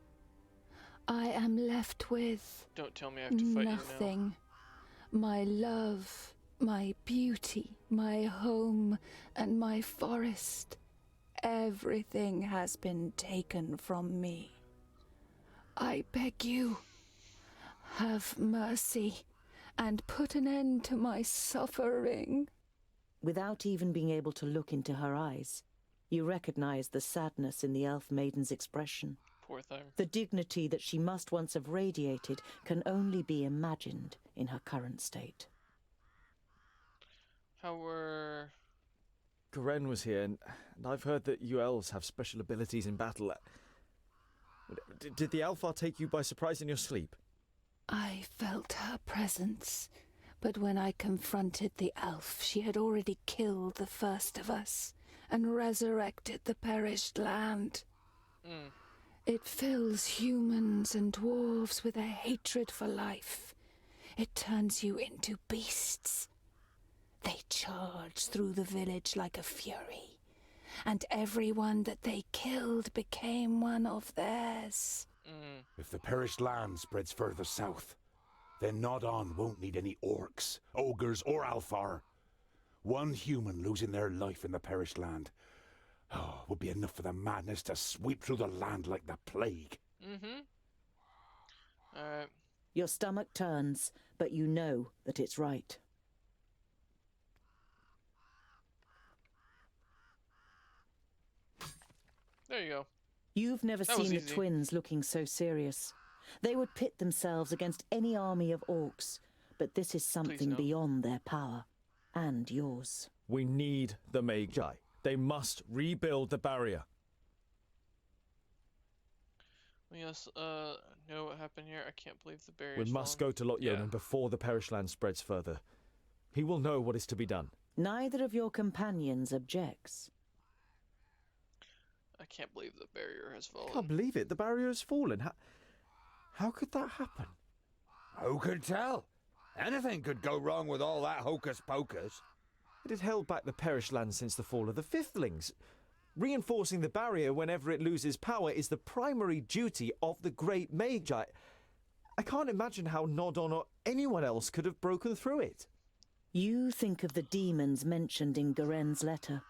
I am left with Don't tell me I have to fight nothing. My love, my beauty, my home, and my forest. Everything has been taken from me. I beg you, have mercy and put an end to my suffering. Without even being able to look into her eyes, you recognize the sadness in the elf maiden's expression. you. Poor thing. The dignity that she must once have radiated can only be imagined in her current state. How were... Garen was here, and I've heard that you elves have special abilities in battle. Did the Alfar take you by surprise in your sleep? I felt her presence, but when I confronted the elf, she had already killed the first of us and resurrected the perished land. It fills humans and dwarves with a hatred for life. It turns you into beasts. They charge through the village like a fury, and everyone that they killed became one of theirs. If the perished land spreads further south, then Nodon won't need any orcs, ogres, or Alfar. One human losing their life in the perished land would be enough for the madness to sweep through the land like the plague. Alright. Your stomach turns, but you know that it's right. There you go. You've never That was seen the easy. twins looking so serious. They would pit themselves against any army of orcs, but this is something no. beyond their power, and yours. We need the Magi. They must rebuild the barrier. Yes, know what happened here? I can't believe the barrier. We must go to Lotyonen before the perished land spreads further. He will know what is to be done. Neither of your companions objects. I can't believe the barrier has I can't fallen. believe it. The barrier has fallen. How could that happen? Who could tell? Anything could go wrong with all that hocus pocus. It had held back the perished land since the fall of the Fifthlings. Reinforcing the barrier whenever it loses power is the primary duty of the great Magi. I can't imagine how Nodon or anyone else could have broken through it. You think of the demons mentioned in Garen's letter.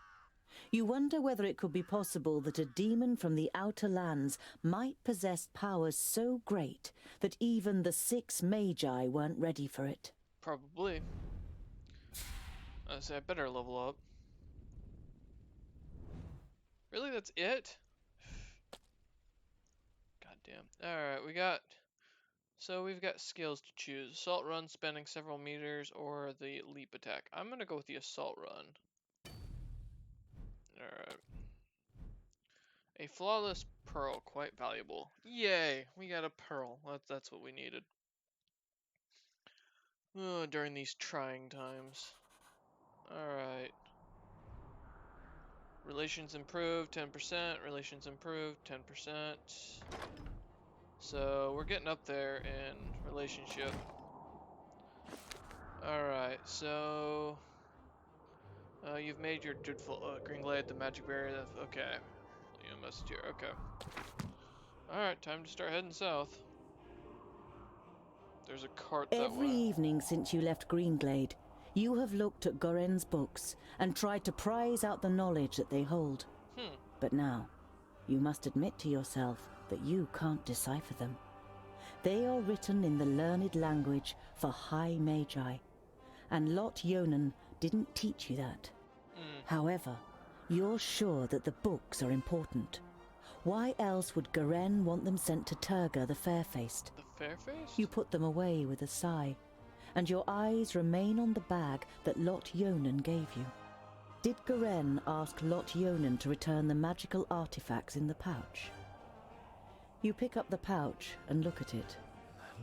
You wonder whether it could be possible that a demon from the outer lands might possess powers so great that even the 6 Magi weren't ready for it. Probably. I say I better level up. Really, that's it? Goddamn. Alright, we've got skills to choose. Assault run, spending several meters, or the leap attack. I'm gonna go with the assault run. Alright. A flawless pearl, quite valuable. Yay, we got a pearl. That's what we needed. During these trying times. Alright. Relations improved, 10%. Relations improved, 10%. So, we're getting up there in relationship. Alright, so... You've made your dreadful green glade the magic barrier. Okay. You must here. Okay. Alright, time to start heading south. There's a cart that Every way. evening since you left Greenglade, you have looked at Goren's books and tried to prize out the knowledge that they hold. But now, you must admit to yourself that you can't decipher them. They are written in the learned language for high magi, and Lot Yonan didn't teach you that. However, you're sure that the books are important. Why else would Goren want them sent to Turga the Fair-Faced? The Fair-Faced? You put them away with a sigh, and your eyes remain on the bag that Lot Yonan gave you. Did Goren ask Lot Yonan to return the magical artifacts in the pouch? You pick up the pouch and look at it.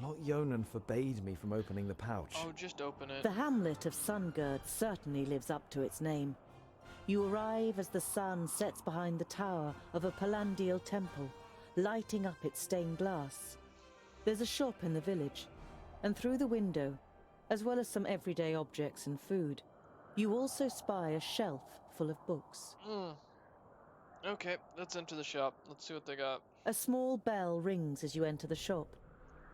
Lot Yonan forbade me from opening the pouch. Oh, just open it. The hamlet of Sungird certainly lives up to its name. You arrive as the sun sets behind the tower of a Palandial temple, lighting up its stained glass. There's a shop in the village, and through the window, as well as some everyday objects and food, you also spy a shelf full of books. Okay, let's enter the shop. Let's see what they got. A small bell rings as you enter the shop.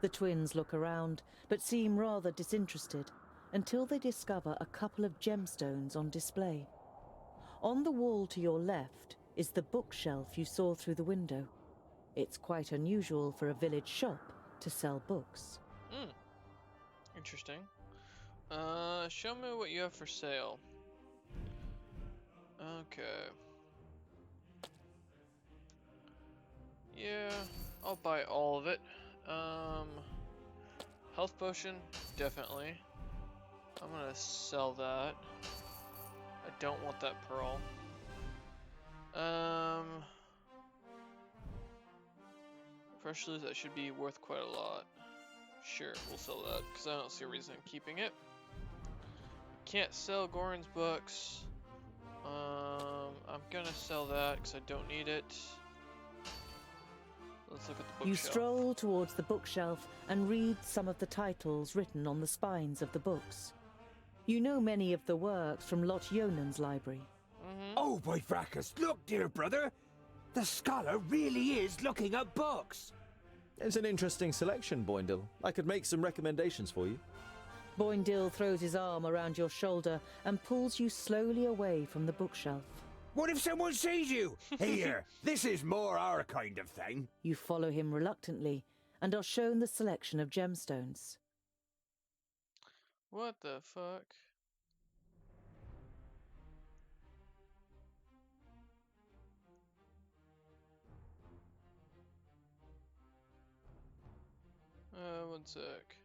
The twins look around, but seem rather disinterested, until they discover a couple of gemstones on display. On the wall to your left is the bookshelf you saw through the window. It's quite unusual for a village shop to sell books. Interesting. Show me what you have for sale. Okay. Yeah, I'll buy all of it. Health potion, definitely. I'm gonna sell that. I don't want that pearl. Fresh loot, that should be worth quite a lot. Sure, we'll sell that, because I don't see a reason in keeping it. Can't sell Goran's books. I'm gonna sell that, because I don't need it. Let's look at the bookshelf. You stroll towards the bookshelf and read some of the titles written on the spines of the books. You know many of the works from Lot Yonan's library. Oh, by fracas, look, dear brother! The scholar really is looking at books! It's an interesting selection, Boindle. I could make some recommendations for you. Boindle throws his arm around your shoulder and pulls you slowly away from the bookshelf. What if someone sees you? Here, this is more our kind of thing. You follow him reluctantly and are shown the selection of gemstones. What the fuck? One sec.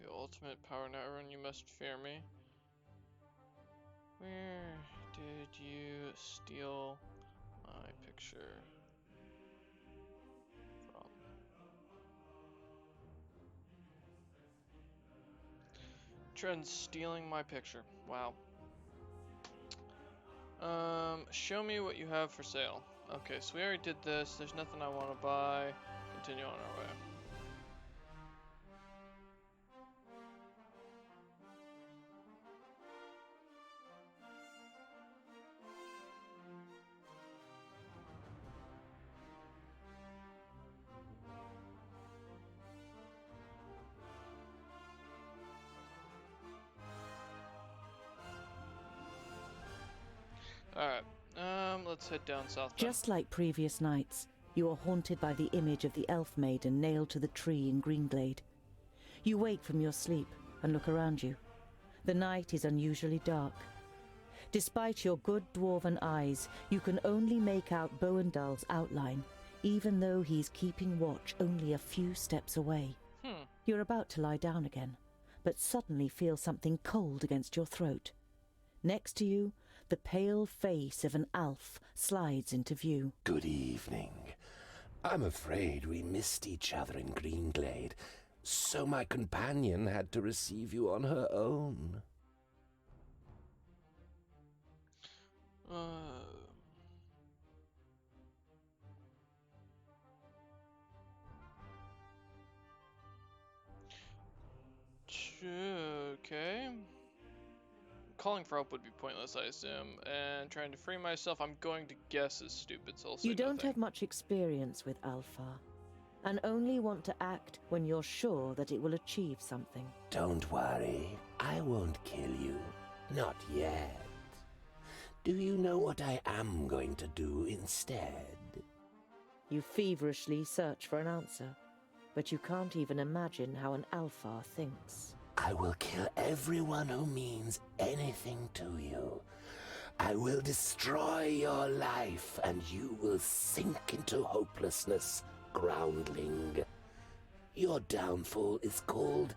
The ultimate power now run, you must fear me. Where did you steal my picture from? Trent's stealing my picture. Wow. Show me what you have for sale. Okay, so we already did this. There's nothing I want to buy. Continue on our way. Alright, let's head down south then. Just like previous nights, you are haunted by the image of the elf maiden nailed to the tree in Greenglade. You wake from your sleep and look around you. The night is unusually dark. Despite your good dwarven eyes, you can only make out Boendal's outline, even though he's keeping watch only a few steps away. You're about to lie down again, but suddenly feel something cold against your throat. Next to you, the pale face of an elf slides into view. Good evening. I'm afraid we missed each other in Greenglade, so my companion had to receive you on her own. Okay. calling for help would be pointless, I assume. And trying to free myself, I'm going to guess is stupid, so I'll say You don't nothing. have much experience with Alpha, and only want to act when you're sure that it will achieve something. Don't worry, I won't kill you. Not yet. Do you know what I am going to do instead? You feverishly search for an answer, but you can't even imagine how an Alpha thinks. I will kill everyone who means anything to you. I will destroy your life, and you will sink into hopelessness, groundling. Your downfall is called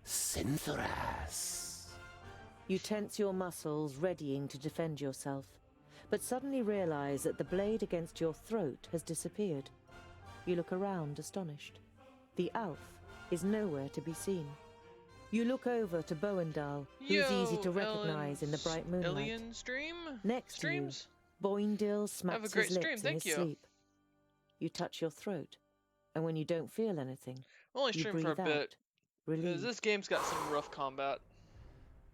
Synthras. You tense your muscles, readying to defend yourself, but suddenly realize that the blade against your throat has disappeared. You look around, astonished. The Alf is nowhere to be seen. You look over to Boendal, who's easy to recognize in the bright moonlight. Alien stream? Next Streams? to you, Boindil smacks Have a great his lips stream, in thank his you. sleep. You touch your throat, and when you don't feel anything, Only you stream breathe for a out, bit. Because relieved. this game's got some rough combat.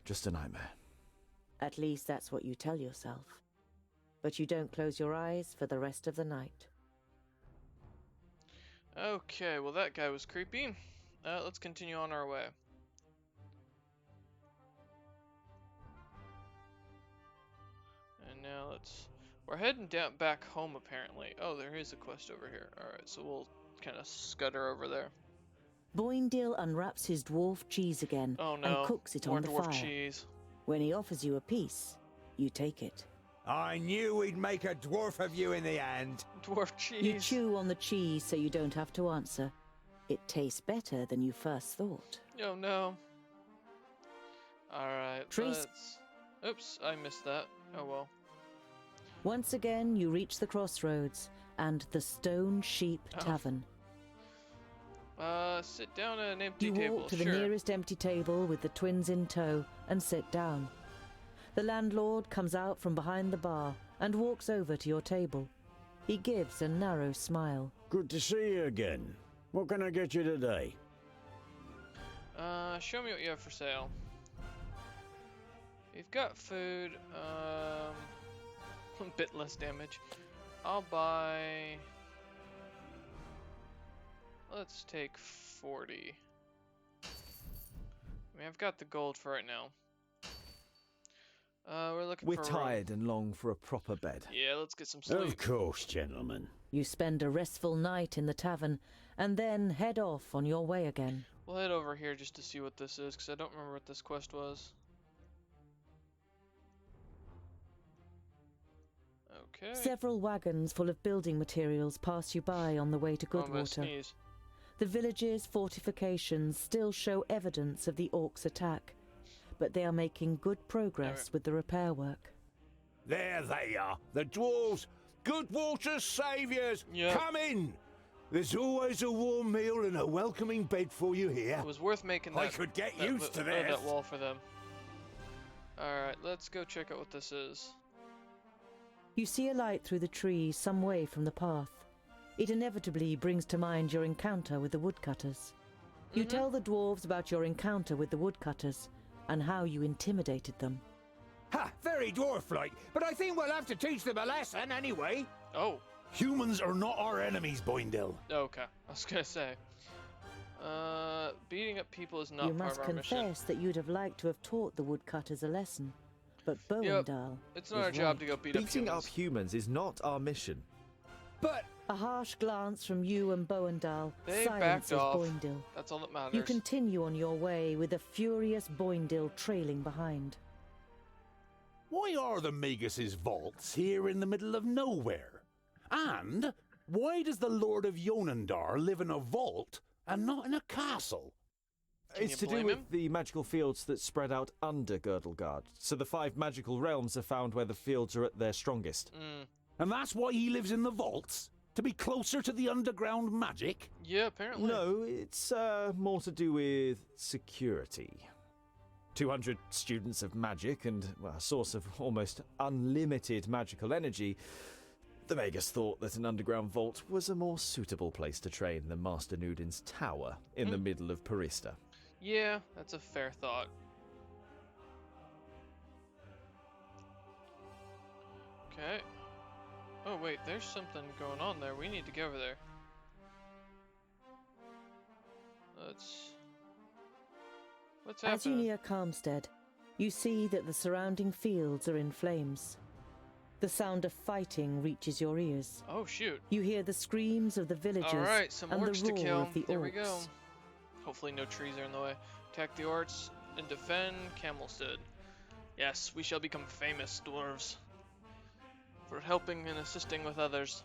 Just a nightmare. At least that's what you tell yourself. But you don't close your eyes for the rest of the night. Okay, well that guy was creepy. Let's continue on our way. And now we're heading down back home apparently. Oh, there is a quest over here. Alright, so we'll kind of scutter over there. Boindil unwraps his dwarf cheese again Oh no, and cooks it more on the dwarf fire. cheese. When he offers you a piece, you take it. I knew we'd make a dwarf of you in the end. Dwarf You cheese. chew on the cheese so you don't have to answer. It tastes better than you first thought. Oh no. Alright, Trace- Oops, I missed that. Oh well. Once again, you reach the crossroads and the Stone Sheep Oh. Tavern. Sit down at an empty You table. walk to the Sure. nearest empty table with the twins in tow and sit down. The landlord comes out from behind the bar and walks over to your table. He gives a narrow smile. Good to see you again. What can I get you today? Show me what you have for sale. You've got food, a bit less damage. I'll buy... Let's take 40. I mean, I've got the gold for right now. We're looking We're for... tired and long for a proper bed. Yeah, let's get some sleep. Of course, gentlemen. You spend a restful night in the tavern and then head off on your way again. We'll head over here just to see what this is, because I don't remember what this quest was. Okay. Several wagons full of building materials pass you by on the way to Oh, I'm gonna Goodwater. sneeze. The village's fortifications still show evidence of the orcs' attack, but they are making good progress with the repair work. There they are, the dwarves. Goodwater's saviours. Yep. Come in. There's always a warm meal and a welcoming bed for you here. It was worth making that. I could get used to this. That wall for them. Alright, let's go check out what this is. You see a light through the trees some way from the path. It inevitably brings to mind your encounter with the woodcutters. You tell the dwarves about your encounter with the woodcutters and how you intimidated them. Ha! Very dwarf-like, but I think we'll have to teach them a lesson anyway. Oh. Humans are not our enemies, Boindil. Okay, I was gonna say. Beating up people is not You part must of our mission. confess that you'd have liked to have taught the woodcutters a lesson. But Boendal It's not our job to go beat Beating up up humans. humans is not our mission. But A harsh glance from you and Boendal They silences backed off. Boindil. That's all that matters. You continue on your way with a furious Boindil trailing behind. why are the Magus' vaults here in the middle of nowhere? And why does the Lord of Yonandar live in a vault and not in a castle? Can It's you to do blame with him? the magical fields that spread out under Girdlegard. So the 5 magical realms are found where the fields are at their strongest. And that's why he lives in the vaults? To be closer to the underground magic? Yeah, apparently. No, it's more to do with security. 200 students of magic and well, a source of almost unlimited magical energy. The Magus thought that an underground vault was a more suitable place to train than Master Nudin's tower in the middle of Parista. Yeah, that's a fair thought. Okay. Oh wait, there's something going on there. We need to go over there. What's happening? As you near Calmstead, you see that the surrounding fields are in flames. The sound of fighting reaches your ears. Oh shoot. You hear the screams of the villagers Alright, some and orcs the to roar kill. of the There orcs. we go. Hopefully no trees are in the way. Attack the orcs and defend Camelstead. Yes, we shall become famous dwarves for helping and assisting with others.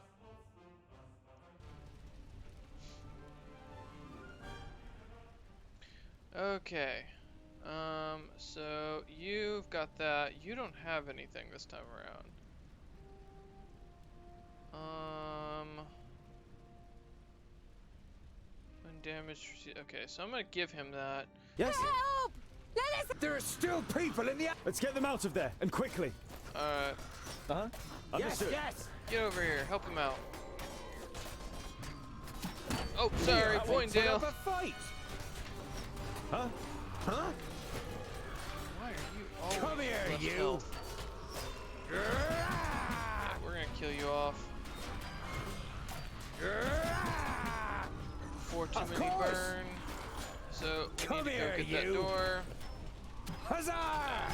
Okay. So you've got that. You don't have anything this time around. When damage. Okay, so I'm gonna give him that. Yes? Help! Let us. There are still people in the. Let's get them out of there, and quickly. Alright. Uh-huh. Understood. Yes. Get over here. Help him out. Oh, sorry, Boindale. Put up a fight. Huh? Huh? Why are you always Come here, less you. health? Yeah, we're gonna kill you off. Before too Of many course. burn. So we Come need to here, go get that you. door. Huzzah!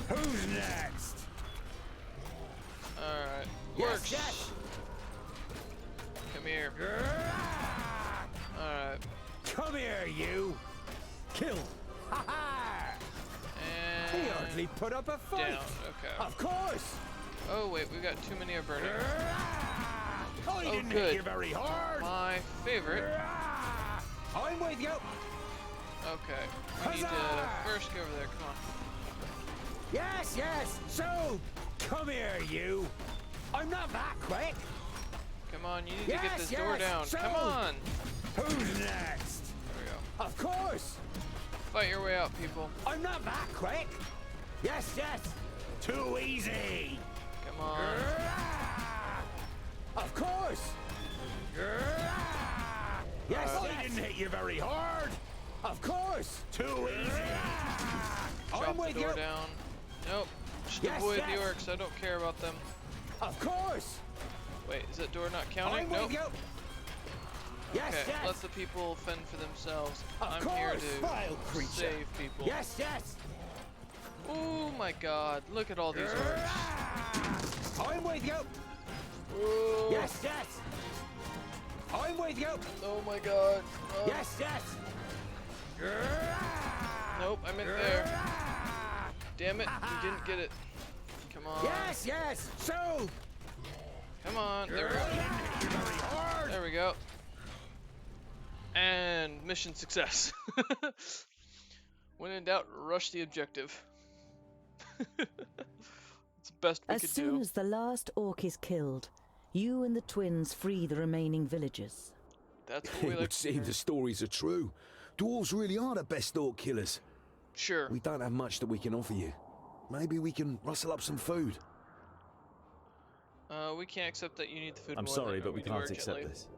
Who's next? Alright. Yes, Works. yes. Come here. Alright. Come here, you. Kill. Ha ha! And He hardly put up a fight. down. Okay. Of course. Oh wait, we got too many are burning. I didn't good. hit you very hard. My favorite. I'm with you. Okay. We need to Huzzah! first go over there. Come on. Yes, yes. So, come here, you. I'm not that quick. Come on, you need to get Yes, this door yes, down. so- Come on. Who's next? There we go. Of course. Fight your way out, people. I'm not that quick. Yes, yes. Too easy. Come on. Of course. Yes, Alright. I didn't hit you very hard. Of course. Too easy. I'm Chop the with door you. down. Nope. Just Yes, avoid yes. the orcs. I don't care about them. Of course. Wait, is that door not counting? I'm Nope. with you. Yes, Okay, yes. let the people fend for themselves. Of I'm here course, to vile creature. save people. Yes, yes. Oh my god, look at all these orcs. I'm with you. Ooh. Yes, yes. I'm with you. Oh my god. Oh. Yes, yes. Nope, I meant there. Damn it, you didn't get it. Come on. Yes, yes. So. Come on. There we I go. didn't hit you very hard. There we go. And mission success. When in doubt, rush the objective. It's the best we As could soon do. as the last orc is killed, you and the twins free the remaining villagers. That's what we It like would to seem hear. the stories are true. Dwarves really are the best orc killers. Sure. We don't have much that we can offer you. Maybe we can rustle up some food. We can't accept that you need the food. I'm more sorry, than but we do can't urgently. accept this.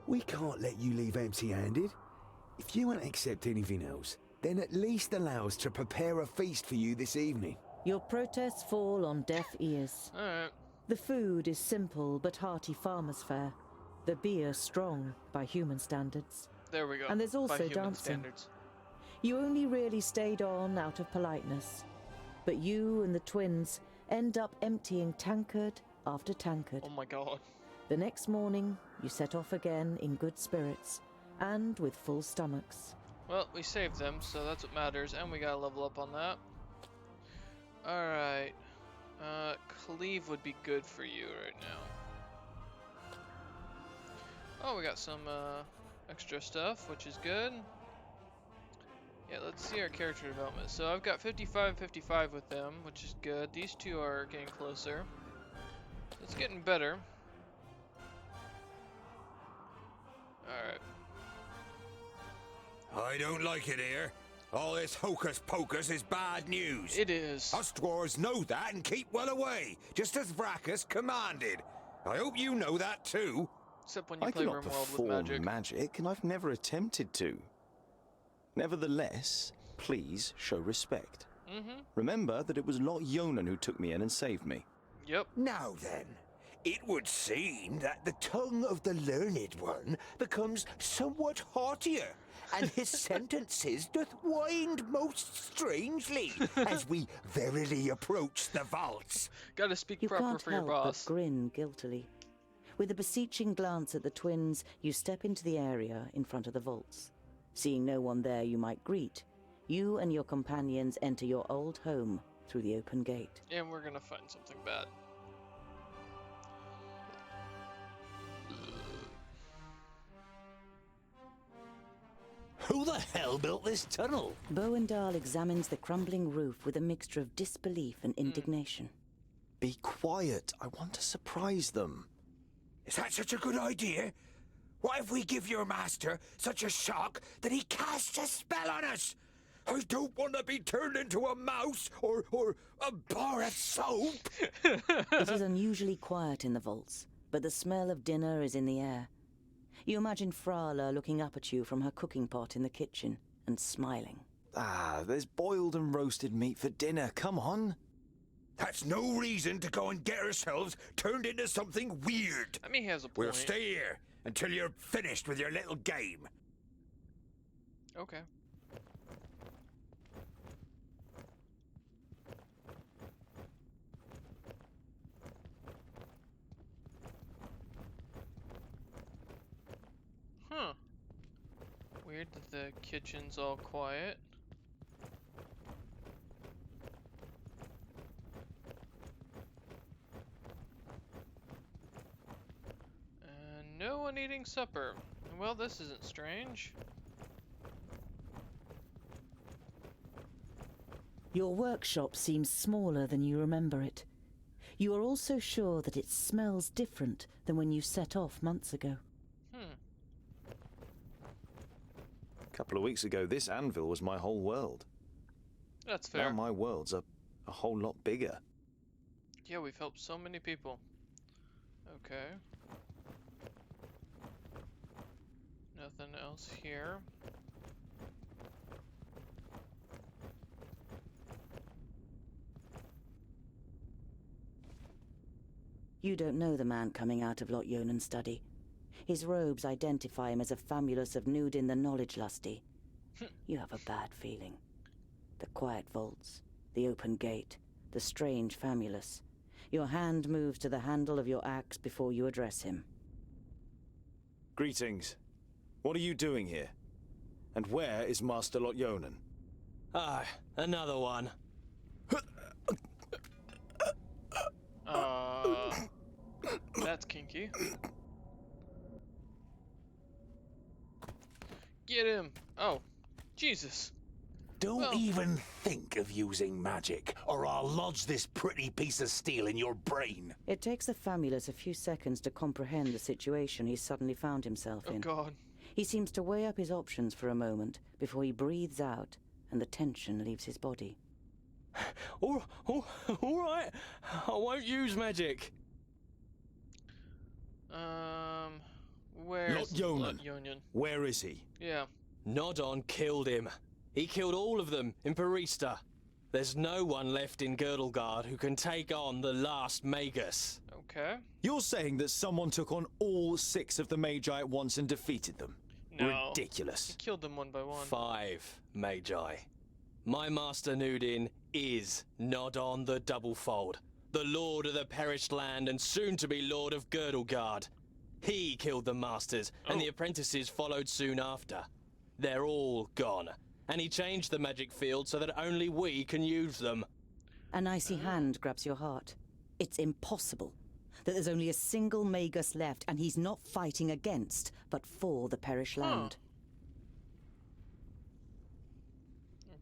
We can't let you leave empty-handed. If you won't accept anything else, then at least allow us to prepare a feast for you this evening. Your protests fall on deaf ears. Alright. The food is simple but hearty farmer's fare. The beer strong by human standards. There we go. And there's By also human dancing. standards. You only really stayed on out of politeness. But you and the twins end up emptying tankard after tankard. Oh my god. The next morning, you set off again in good spirits and with full stomachs. Well, we saved them, so that's what matters, and we gotta level up on that. Alright. Cleave would be good for you right now. Oh, we got some extra stuff, which is good. Yeah, let's see our character development. So I've got 55 with them, which is good. These two are getting closer. It's getting better. Alright. I don't like it here. All this hocus pocus is bad news. It is. Us dwarves know that and keep well away, just as Vracus commanded. I hope you know that too. Except when you I play cannot RimWorld with perform magic. and I've never attempted to. Nevertheless, please show respect. Mm-hmm. Remember that it was Lot Yonan who took me in and saved me. Yep. Now then, it would seem that the tongue of the learned one becomes somewhat haughtier, and his sentences doth wind most strangely as we verily approach the vaults. Gotta speak You proper can't for your help boss. but grin guiltily. With a beseeching glance at the twins, you step into the area in front of the vaults. Seeing no one there you might greet, you and your companions enter your old home through the open gate. And we're gonna find something bad. Who the hell built this tunnel? Bowendahl examines the crumbling roof with a mixture of disbelief and indignation. Be quiet. I want to surprise them. Is that such a good idea? What if we give your master such a shock that he casts a spell on us? I don't want to be turned into a mouse or a bar of soap. It is unusually quiet in the vaults, but the smell of dinner is in the air. You imagine Frala looking up at you from her cooking pot in the kitchen and smiling. Ah, there's boiled and roasted meat for dinner. Come on. That's no reason to go and get ourselves turned into something weird. I mean, he has a point. We'll stay here until you're finished with your little game. Okay. Huh. Weird that the kitchen's all quiet. And no one eating supper. Well, this isn't strange. Your workshop seems smaller than you remember it. You are also sure that it smells different than when you set off months ago. A couple of weeks ago, this anvil was my whole world. That's fair. Now my world's a whole lot bigger. Yeah, we've helped so many people. Okay. Nothing else here. You don't know the man coming out of Lot-Yonan's study. His robes identify him as a famulus of Nudin the Knowledge-Lusty. You have a bad feeling. The quiet vaults, the open gate, the strange famulus. Your hand moves to the handle of your axe before you address him. Greetings. What are you doing here? And where is Master Lot-Yonan? Ah, another one. That's kinky. Get him! Oh, Jesus. Don't even think of using magic, or I'll lodge this pretty piece of steel in your brain. It takes the famulus a few seconds to comprehend the situation he suddenly found himself in. Oh, God. He seems to weigh up his options for a moment before he breathes out and the tension leaves his body. All right. I won't use magic. Where's Lot-Yonan. Lot-Yonan? Where is he? Yeah. Nodon killed him. He killed all of them in Parista. There's no one left in Girdlegard who can take on the last Magus. Okay. You're saying that someone took on all 6 of the Magi at once and defeated them? No. Ridiculous. He killed them one by one. 5 Magi. My master Nudin is Nodon the Doublefold, the Lord of the Perished Land and soon to be Lord of Girdlegard. He killed the masters, and the apprentices followed soon after. They're all gone, and he changed the magic field so that only we can use them. An icy hand grabs your heart. It's impossible that there's only a single Magus left, and he's not fighting against, but for the Perished Land.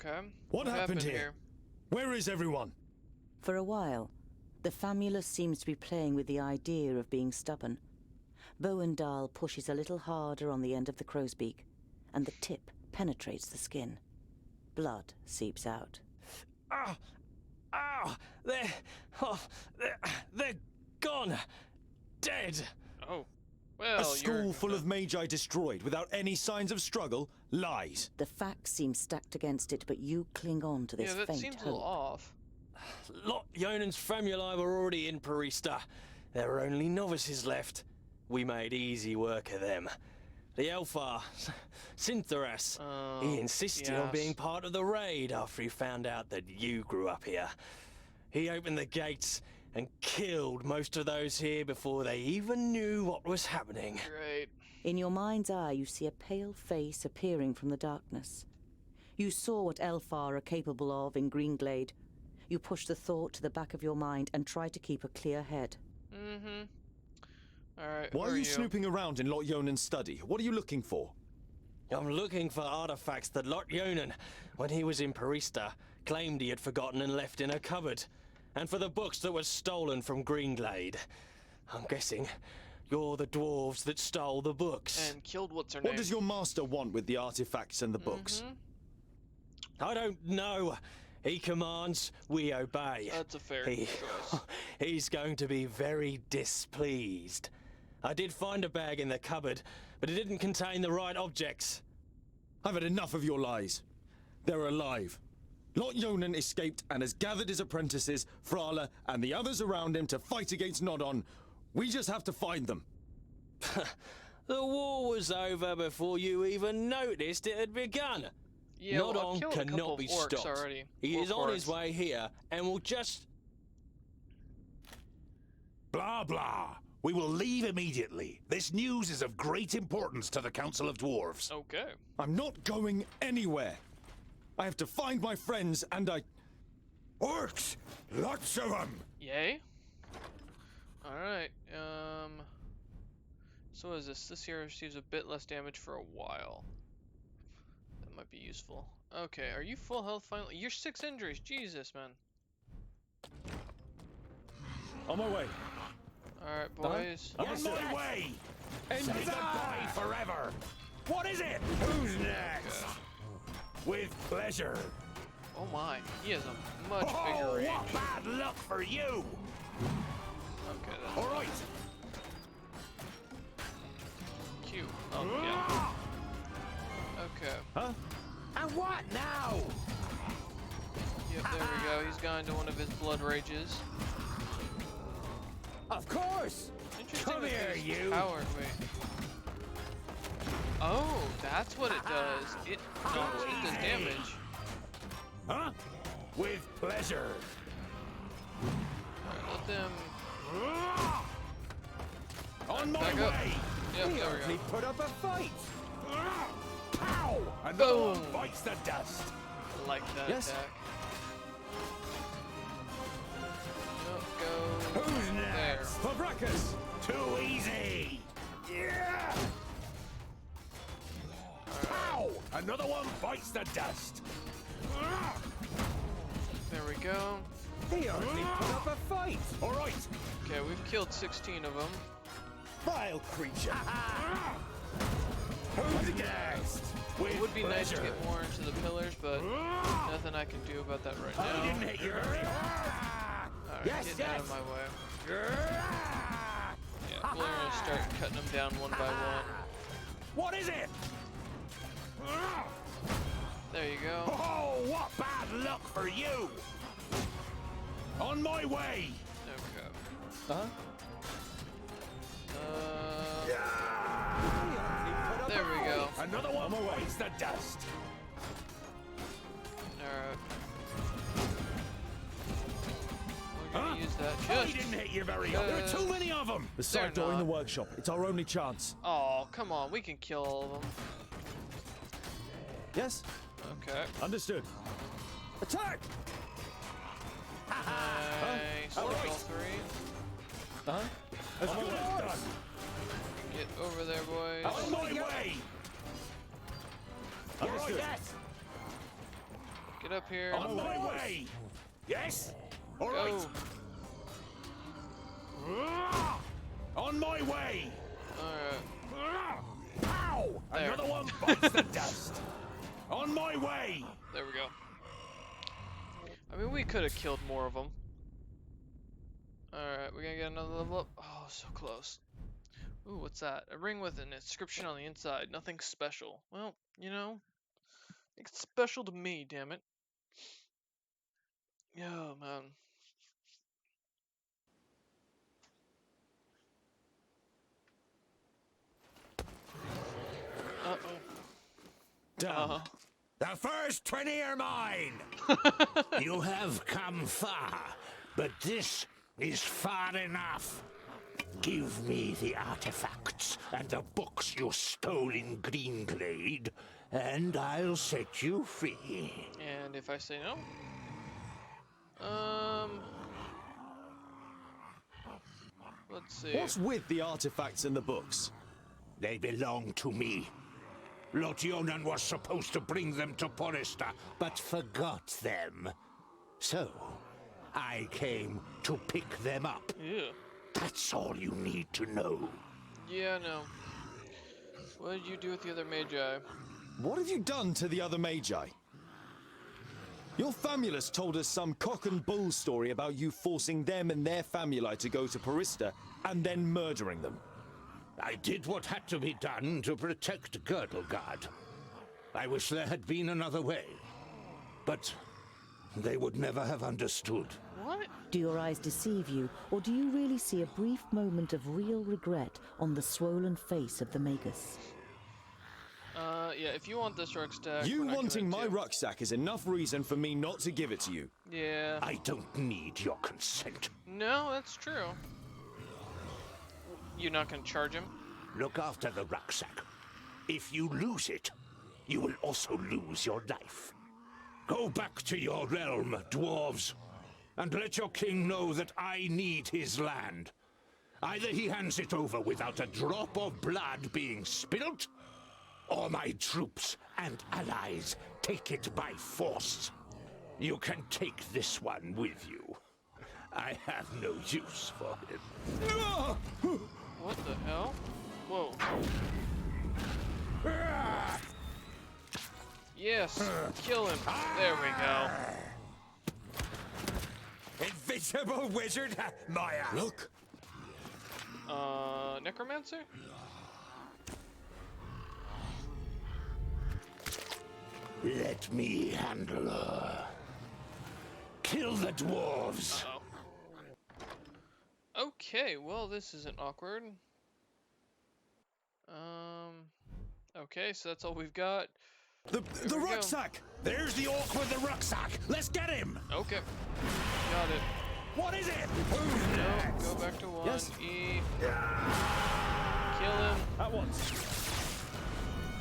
Okay. What happened here? Where is everyone? For a while, the famulus seems to be playing with the idea of being stubborn. Bowendahl pushes a little harder on the end of the crow's beak, and the tip penetrates the skin. Blood seeps out. They're gone. Dead. Oh. Well, A school full of Magi destroyed without any signs of struggle? Lies. The facts seem stacked against it, but you cling on to this yeah, that faint seems a hope. little off. Lot Yonan's famuli were already in Parista. There were only novices left. We made easy work of them. The Elfar, Sintheras, he insisted on being part of the raid after he found out that you grew up here. He opened the gates and killed most of those here before they even knew what was happening. Great. In your mind's eye, you see a pale face appearing from the darkness. You saw what Elfar are capable of in Greenglade. You push the thought to the back of your mind and try to keep a clear head. Mm-hmm. Alright, Why are you snooping around in Lot Yonan's study? What are you looking for? I'm looking for artifacts that Lot Yonan, when he was in Parista, claimed he had forgotten and left in a cupboard. And for the books that were stolen from Greenglade. I'm guessing you're the dwarves that stole the books. And killed what's-her-name. What does your master want with the artifacts and the books? I don't know. He commands, we obey. That's a fair choice. He's going to be very displeased. I did find a bag in the cupboard, but it didn't contain the right objects. I've had enough of your lies. They're alive. Lot Yonan escaped and has gathered his apprentices, Frala, and the others around him to fight against Nodon. We just have to find them. The war was over before you even noticed it had begun. Yeah, well, Nodon I've killed a couple cannot of be orcs stopped. already. He is on his Orcs. way here and will just... Blah, blah. We will leave immediately. This news is of great importance to the Council of Dwarves. Okay. I'm not going anywhere. I have to find my friends and Orcs! Lots of them! Yay. Alright, so what is this? This here receives a bit less damage for a while. That might be useful. Okay, are you full health finally? You're 6 injuries. Jesus, man. On my way. Alright, boys. On my way! Say goodbye forever! What is it? Who's next? With pleasure. Oh my, he has a much bigger range. What bad luck for you! Okay, that's All right. cute. Oh, yeah. Okay. Huh? And what now? Yep, there we go. He's gone to one of his blood rages. Of course! Interesting. Come that here, there's you! Power. Wait. Oh, that's what it does. It does damage. Huh? With pleasure. Alright, let them On my back up. way! Yep, there we go. Put up a fight! Pow! Another one Boom. bites the dust. I like that Yes. attack. Yep, go Who's there. next? Fabracus! Too easy! Yeah! Pow! Another one bites the dust. There we go. He hardly put up a fight! All right. Okay, we've killed 16 of them. Vile creature! Who's next? With It would be nice to pleasure. get more into the pillars, but nothing I can do about that right I now. didn't hit you very hard. Alright, Yes, get out yes. of my way. Yeah, we're gonna start cutting them down one by one. What is it? There you go. Oh, what bad luck for you! On my way! Okay. Huh? There we go. Another one bites the dust. Alright. We're gonna use that I just. didn't hit you very hard. There are too many of them. The side They're door in the not. workshop. It's our only chance. Oh, come on. We can kill all of them. Yes? Okay. Understood. Attack! Nice. All Look, right. all three. Huh? As good as done. Get over there, boys. On my way! Understood. Yes! Get up here. On my way! Yes? All Go. right. On my way! Alright. Pow! There. Another one bites the dust. On my way! There we go. I mean, we could have killed more of them. Alright, we're gonna get another level up. Oh, so close. Ooh, what's that? A ring with an inscription on the inside. Nothing special. Well, you know, it's special to me, damn it. Yeah, man. Uh-oh. Done. The first 20 are mine. You have come far, but this is far enough. Give me the artifacts and the books you stole in Greenglade, and I'll set you free. And if I say no? Let's see. What's with the artifacts and the books? They belong to me. Lotionen was supposed to bring them to Porista, but forgot them. So, I came to pick them up. Yeah. That's all you need to know. Yeah, no. What did you do with the other Magi? What have you done to the other Magi? Your famulus told us some cock and bull story about you forcing them and their famuli to go to Porista and then murdering them. I did what had to be done to protect Girdlegard. I wish there had been another way. But they would never have understood. What? Do your eyes deceive you, or do you really see a brief moment of real regret on the swollen face of the Magus? Yeah, if you want this rucksack... You we're not wanting going my to. rucksack is enough reason for me not to give it to you. Yeah. I don't need your consent. No, that's true. You're not going to charge him? Look after the rucksack. If you lose it, you will also lose your life. Go back to your realm, dwarves, and let your king know that I need his land. Either he hands it over without a drop of blood being spilt, or my troops and allies take it by force. You can take this one with you. I have no use for him. What the hell? Whoa. Yes, kill him. There we go. Invisible wizard, Maya. Look. Necromancer? Let me handle her. Kill the dwarves. Uh-oh. Okay, well, this isn't awkward. Okay, so that's all we've got. The rucksack! There's the orc with the rucksack. Let's get him. Okay. Got it. What is it? No, go back to 1. Yes. E. Kill him. At once.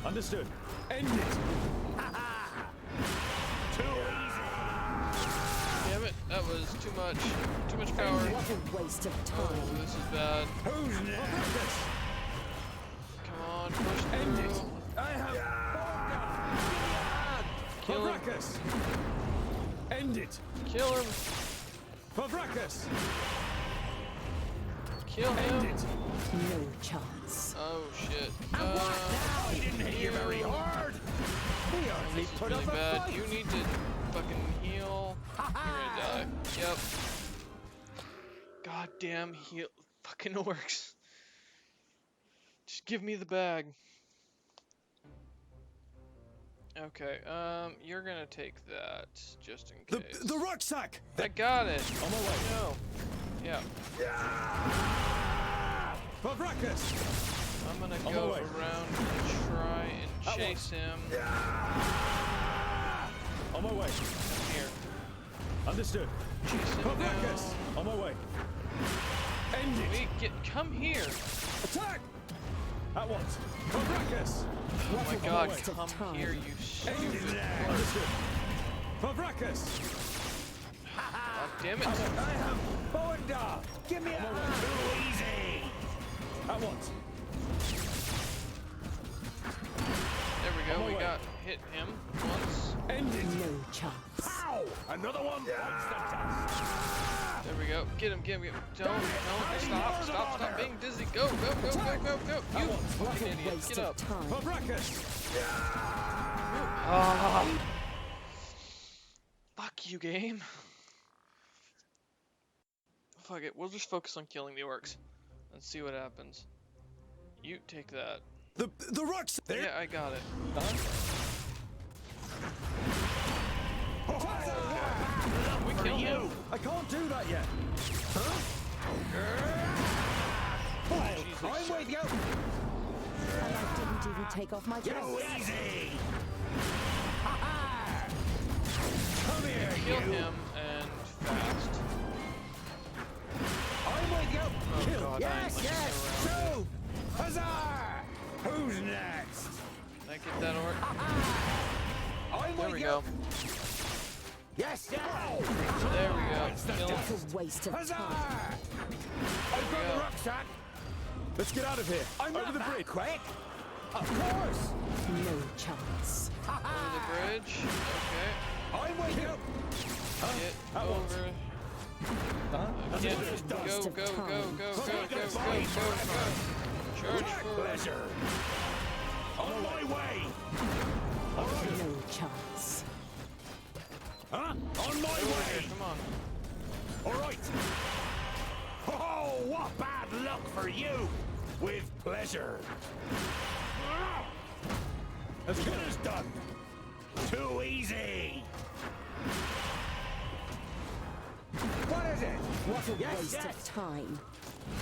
Understood. End it. Too easy. Damn it, that was too much. Too much power. What a waste of time. Oh, this is bad. Who's next? Come on, push End it. through. I have. Kill him. Fabracus. End it. Kill him. Fabracus. Kill End him. it. No chance. Oh shit. He didn't hit you very hard. He hardly This is put really up a bad. fight. You need to fucking heal. You're gonna die. Yep. Goddamn heal. Fucking orcs. Just give me the bag. Okay, you're gonna take that, just in case. The rucksack! I got it! On my way. No. Yeah. Fabracus! I'm gonna On go my way. around and try and chase him. On my way. Here. Understood. Chase him Fabracus! down. On my way. End it! Come here! Attack! At once. Fabracus! Oh my god, come here, you End stupid. it! Understood. Fabracus! God damn it. I have Boenda, give me a hand. Too easy. At once. There we go, On my we way. got hit him once. End it! No chance. Ow! Another one bites the dust. There we go. Get him, get him, get him. Don't, stop being dizzy. Go. You fucking idiot. Waste Get of up. time. Fabracus! Fuck you, game. Fuck it, we'll just focus on killing the orcs and see what happens. You take that. The rucksack! Yeah, I got it. We killed him. yet. I'm with you. And I didn't even take off my Go clothes. easy. Come here, Kill you. him and fast. I'm with you. Oh Kill. god, Yes, I'm yes. around. Shoot. Huzzah! Who's next? Can I get that orc? I'm There with we you. go. Yes, yes. There we go. Kill him. What a waste of Huzzah! time. I've got go. the rucksack. Let's get out of here. I'm Over not the that bridge. quick. Of course. No chance. Over the bridge. Okay. I'm with you. Get over. Get, go, go, go, go, go, go, go, go, go, go. Charge My forward. pleasure. On my way. No chance. Huh? On my Over here, way. come on. All right. Oh, what bad luck for you. With pleasure. As good as done. Too easy. What is it? What a Yes, waste yes. of time.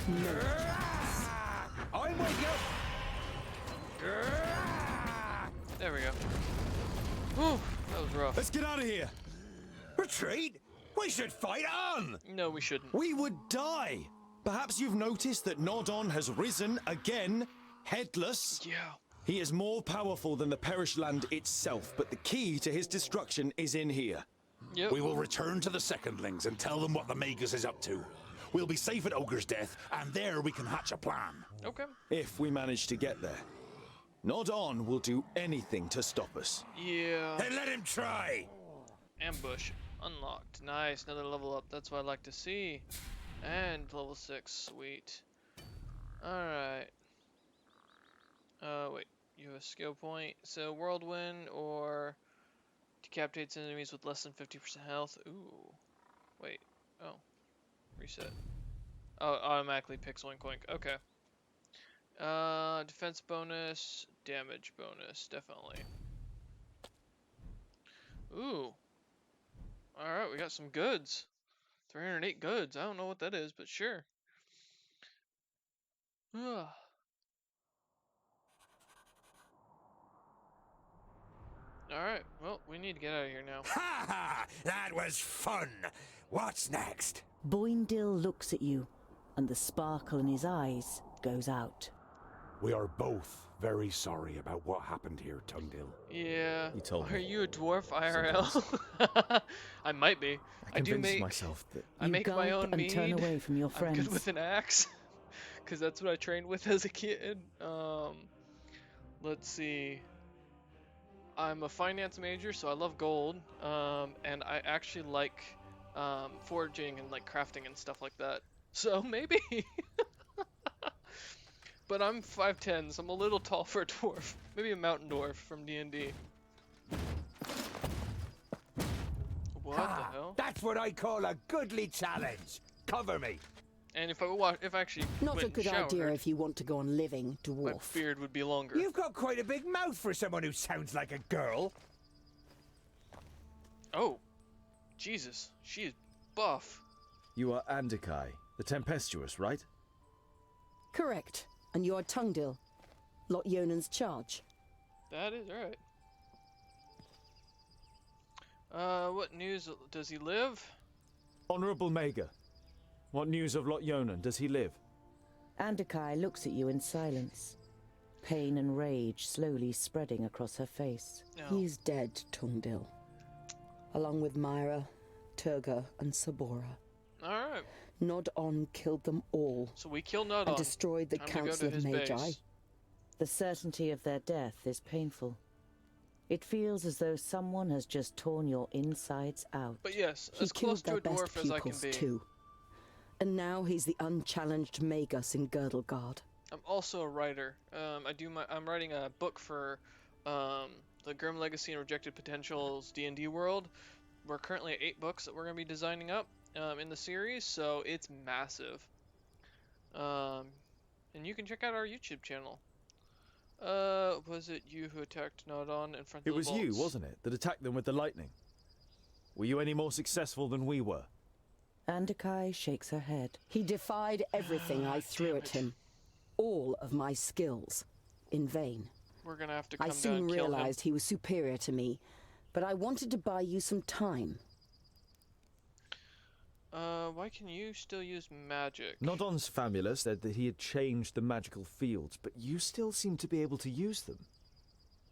No. I'm with you. There we go. Whew, that was rough. Let's get out of here. Retreat? We should fight on. No, we shouldn't. We would die. Perhaps you've noticed that Nodon has risen again, headless. Yeah. He is more powerful than the Perished Land itself, but the key to his destruction is in here. Yep. We will return to the Secondlings and tell them what the Magus is up to. We'll be safe at Ogre's Death, and there we can hatch a plan. Okay. If we manage to get there. Nodon will do anything to stop us. Yeah. Then let him try. Ambush unlocked. Nice. Another level up. That's what I like to see. And level 6. Sweet. Alright. Wait. You have a skill point. So, Whirlwind or decapitates enemies with less than 50% health. Ooh. Wait. Oh. Reset. Oh, automatically picks Oink Oink. Okay. Defense bonus. Damage bonus. Definitely. Ooh. Alright, we got some goods. 308 goods. I don't know what that is, but sure. Alright, well, we need to get out of here now. Ha ha! That was fun. What's next? Boindil looks at you, and the sparkle in his eyes goes out. We are both very sorry about what happened here, Tungdil. Yeah. You told Are me. you a dwarf IRL? I might be. I do convinced make myself that I You make my gulp own and mead. turn away from your I'm friends. good with an axe. Cause that's what I trained with as a kid. Let's see. I'm a finance major, so I love gold. And I actually like foraging and like crafting and stuff like that. So maybe. But I'm 5'10", so I'm a little tall for a dwarf. Maybe a mountain dwarf from D&D. What the hell? That's what I call a goodly challenge. Cover me. And if I actually Not went a and good idea showered, if you want to go on living, my dwarf. beard would be longer. You've got quite a big mouth for someone who sounds like a girl. Oh, Jesus, she is buff. you are Andikai, the Tempestuous, right? Correct. And you're Tungdil, Lot Yonan's charge. That is right. What news? Does he live? Honourable Maga, what news of Lot Yonan? Does he live? Andikai looks at you in silence, pain and rage slowly spreading across her face. No. He's dead, Tungdil, along with Myra, Turga, and Sabora. Alright, Nod-on killed them all so we kill Nodon. and destroyed the Time to go Council to of his Magi. base. The certainty of their death is painful. It feels as though someone has just torn your insides out. But yes, He as close killed to a their best dwarf as I can pupils be. too. And now he's the unchallenged Magus in Girdlegard. I'm also a writer. I'm writing a book for the Grim Legacy and Rejected Potentials D&D world. We're currently at 8 books that we're going to be designing up in the series, so it's massive. And you can check out our YouTube channel. Was it you who attacked Nodon in front of the It was you, bolts? wasn't it, that attacked them with the lightning? Were you any more successful than we were? Andakai shakes her head. He defied everything I threw at him. All of my skills. In vain. We're gonna have to come I down soon and kill him. realized he was superior to me, but I wanted to buy you some time. Why can you still use magic? Nodon's famula said that he had changed the magical fields, but you still seem to be able to use them.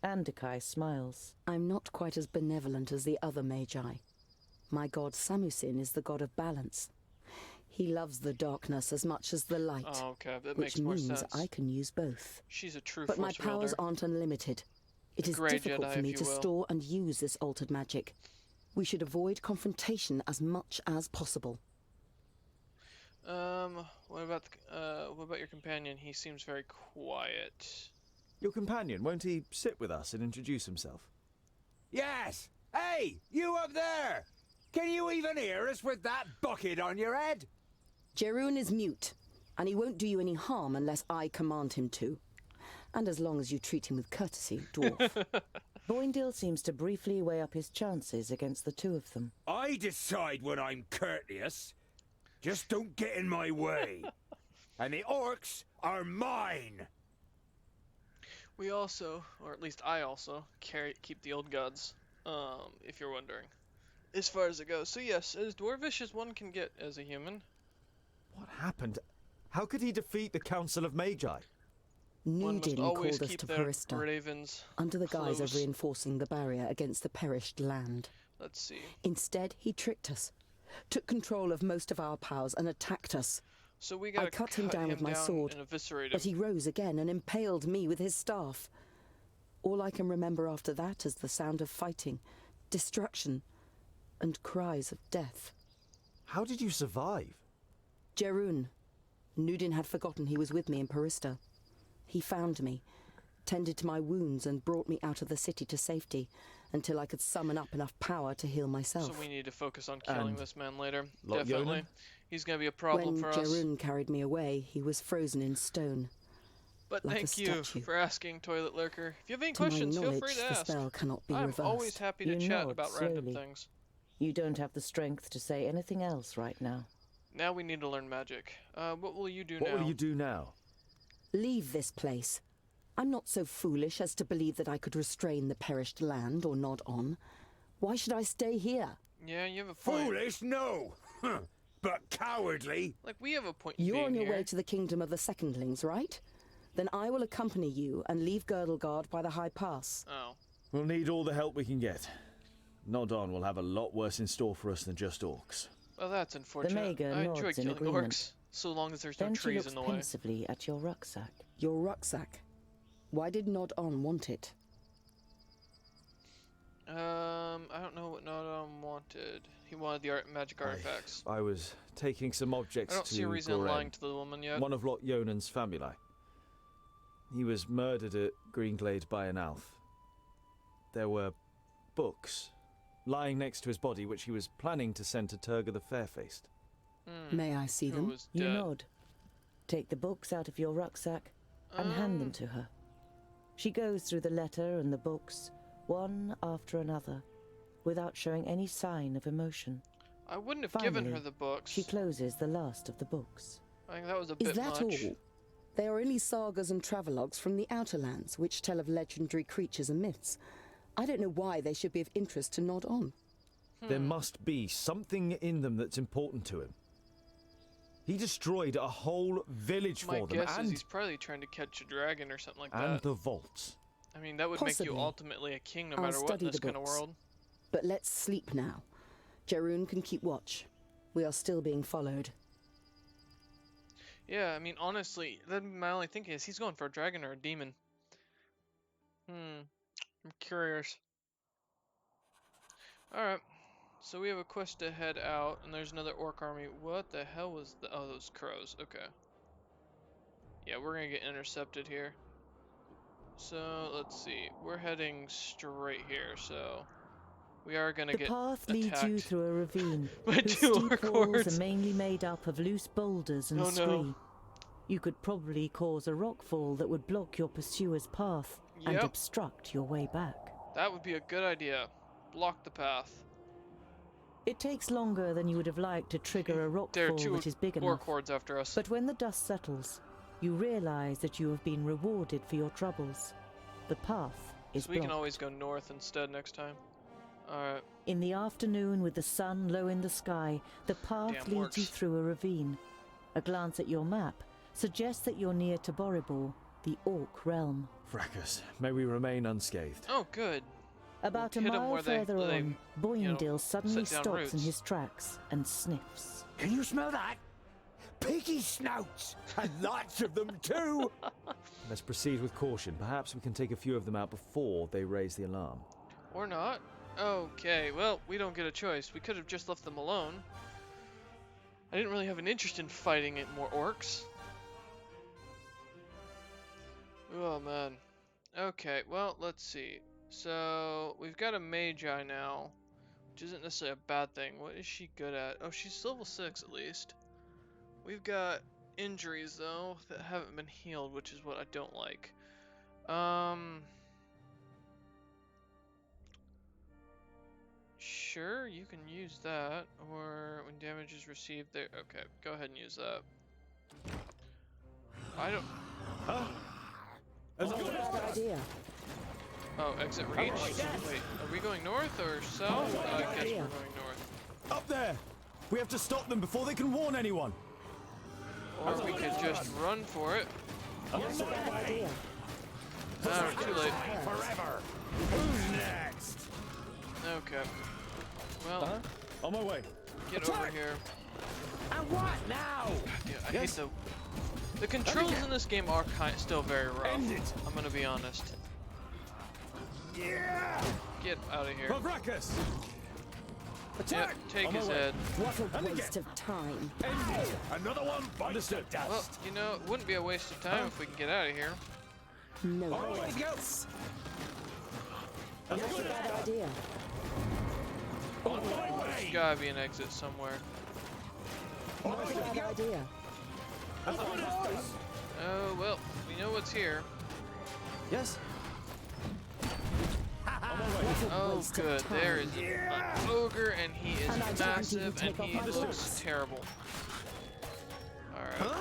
Andakai smiles. I'm not quite as benevolent as the other magi. My god Samusin is the god of balance. He loves the darkness as much as the light. Oh, okay, that which makes more means sense. I can use both. She's a true But my force powers wielder. aren't unlimited. It is Grey difficult Jedi, for me if to you will. store and use this altered magic. We should avoid confrontation as much as possible. What about your companion? He seems very quiet. Your companion, won't he sit with us and introduce himself? Yes! Hey, you up there! Can you even hear us with that bucket on your head? Jeroen is mute, and he won't do you any harm unless I command him to. And as long as you treat him with courtesy, dwarf. Boindil seems to briefly weigh up his chances against the two of them. I decide when I'm courteous. Just don't get in my way. And the orcs are mine. We also, or at least I also, keep the old gods, if you're wondering. As far as it goes. So yes, as dwarvish as one can get as a human. What happened? How could he defeat the Council of Magi? One must Nudin always called us keep to their Parista, ravens under the guise of close. reinforcing the barrier against the perished land. Let's see. Instead, he tricked us, took control of most of our powers and attacked us. So we gotta I cut him down with my sword, and eviscerate him. but he rose again and impaled me with his staff. All I can remember after that is the sound of fighting, destruction, and cries of death. How did you survive? Jeroen. Nudin had forgotten he was with me in Parista. He found me, tended to my wounds, and brought me out of the city to safety until I could summon up enough power to heal myself. So we need to focus on killing And this man later. Lot Definitely. Yonan? He's gonna be a problem When for us. Jeroen carried me away, he was frozen in stone. But like a thank you statue. for asking, Toilet Lurker. If you have any To my questions, feel knowledge, free to the ask. spell cannot be I'm reversed. always happy to You chat nod about random slowly. things. You don't have the strength to say anything else right now. Now we need to learn magic. What will you do What now? will you do now? Leave this place. I'm not so foolish as to believe that I could restrain the perished land or nod on. Why should I stay here? Yeah, you have a point. Foolish, no. But cowardly. Like, we have a point in You're being on your here. way to the kingdom of the Secondlings, right? Then I will accompany you and leave Girdlegard by the High Pass. Oh. We'll need all the help we can get. Nodon will have a lot worse in store for us than just orcs. Well, that's unfortunate. Maga I enjoy nods in killing agreement. orcs, so long as there's no Then she trees looks in the way. pensively at your rucksack. Your rucksack. Why did Nod On want it? I don't know what Nodon wanted. He wanted the magic artifacts. I was taking some objects I don't to see a reason in Goren, lying to the woman yet. one of Lot Yonan's family. He was murdered at Greenglade by an elf. There were books lying next to his body, which he was planning to send to Turga the Fairfaced. May I see Who them? was You dead. nod. Take the books out of your rucksack and hand them to her. She goes through the letter and the books, one after another, without showing any sign of emotion. I wouldn't have given her Finally, the books. She closes the last of the books. I think that was a Is bit that much. all? They are only sagas and travelogues from the Outer Lands, which tell of legendary creatures and myths. I don't know why they should be of interest to Nod On. There must be something in them that's important to him. He destroyed a whole village My for them, guess is and, he's probably trying to catch a dragon or something like and that. the vaults. I mean, that would make you Possibly. ultimately a king no I'll matter what in study this the kind of books. world. But let's sleep now. Jeroen can keep watch. We are still being followed. Yeah, I mean, honestly, my only thinking is he's going for a dragon or a demon. I'm curious. Alright, so we have a quest to head out, and there's another orc army. What the hell was the... Oh, those crows. Okay. Yeah, we're gonna get intercepted here. So, let's see. We're heading straight here, so... We are gonna The get path leads you attacked through a ravine, by whose two steep orc walls hordes. are mainly made up of loose boulders and Oh, no. scree. You could probably cause a rockfall that would block your pursuer's path and Yep. obstruct your way back. That would be a good idea. Block the path. It takes longer than you would have liked to trigger a There are rockfall two that is big orc enough. hordes after us. But when the dust settles, you realize that you have been rewarded for your troubles. The path is So we can blocked. always go north instead next time. Alright. In the afternoon, with the sun low in the sky, the path Damn leads you orcs. through a ravine. A glance at your map suggests that you're near to Boribor, the Orc realm. Fracas, may we remain unscathed. Oh, good. About a hit 'em mile where they- further they, on, Boindale suddenly set down stops in roots. his tracks and sniffs. Can you smell that? Piggy snouts! And lots of them too! Let's proceed with caution. Perhaps we can take a few of them out before they raise the alarm. Or not. Okay, well, we don't get a choice. We could have just left them alone. I didn't really have an interest in fighting more orcs. Oh, man. Okay, well, let's see. So, we've got a Magi now, which isn't necessarily a bad thing. What is she good at? Oh, she's level 6 at least. We've got injuries, though, that haven't been healed, which is what I don't like. Sure, you can use that, or when damage is received there. Okay, go ahead and use that. I don't... That's a bad idea. Oh, exit reach? Wait, are we going north or south? I guess we're going north. Up there! We have to stop them before they can warn anyone! Or we could just run for it. That's a bad idea. No, too late. Forever. Who's next? Okay. Well, On my way. get over here. And what now? Yeah, I hate the controls in this game are still very rough. End it. I'm gonna be honest. Yeah! Get out of here. Fracas! Yep, take his head. What a waste of time. End it. Another one bites the dust. Well, you know, it wouldn't be a waste of time if we can get out of here. No Always thanks. go. That's a bad idea. On my way. There's gotta be an exit somewhere. That's a bad idea. Oh, well, we know what's here. Yes? What a Oh, waste of good. time. There is an ogre, and he is And I guarantee you massive, and take off he my looks boots. terrible. Alright.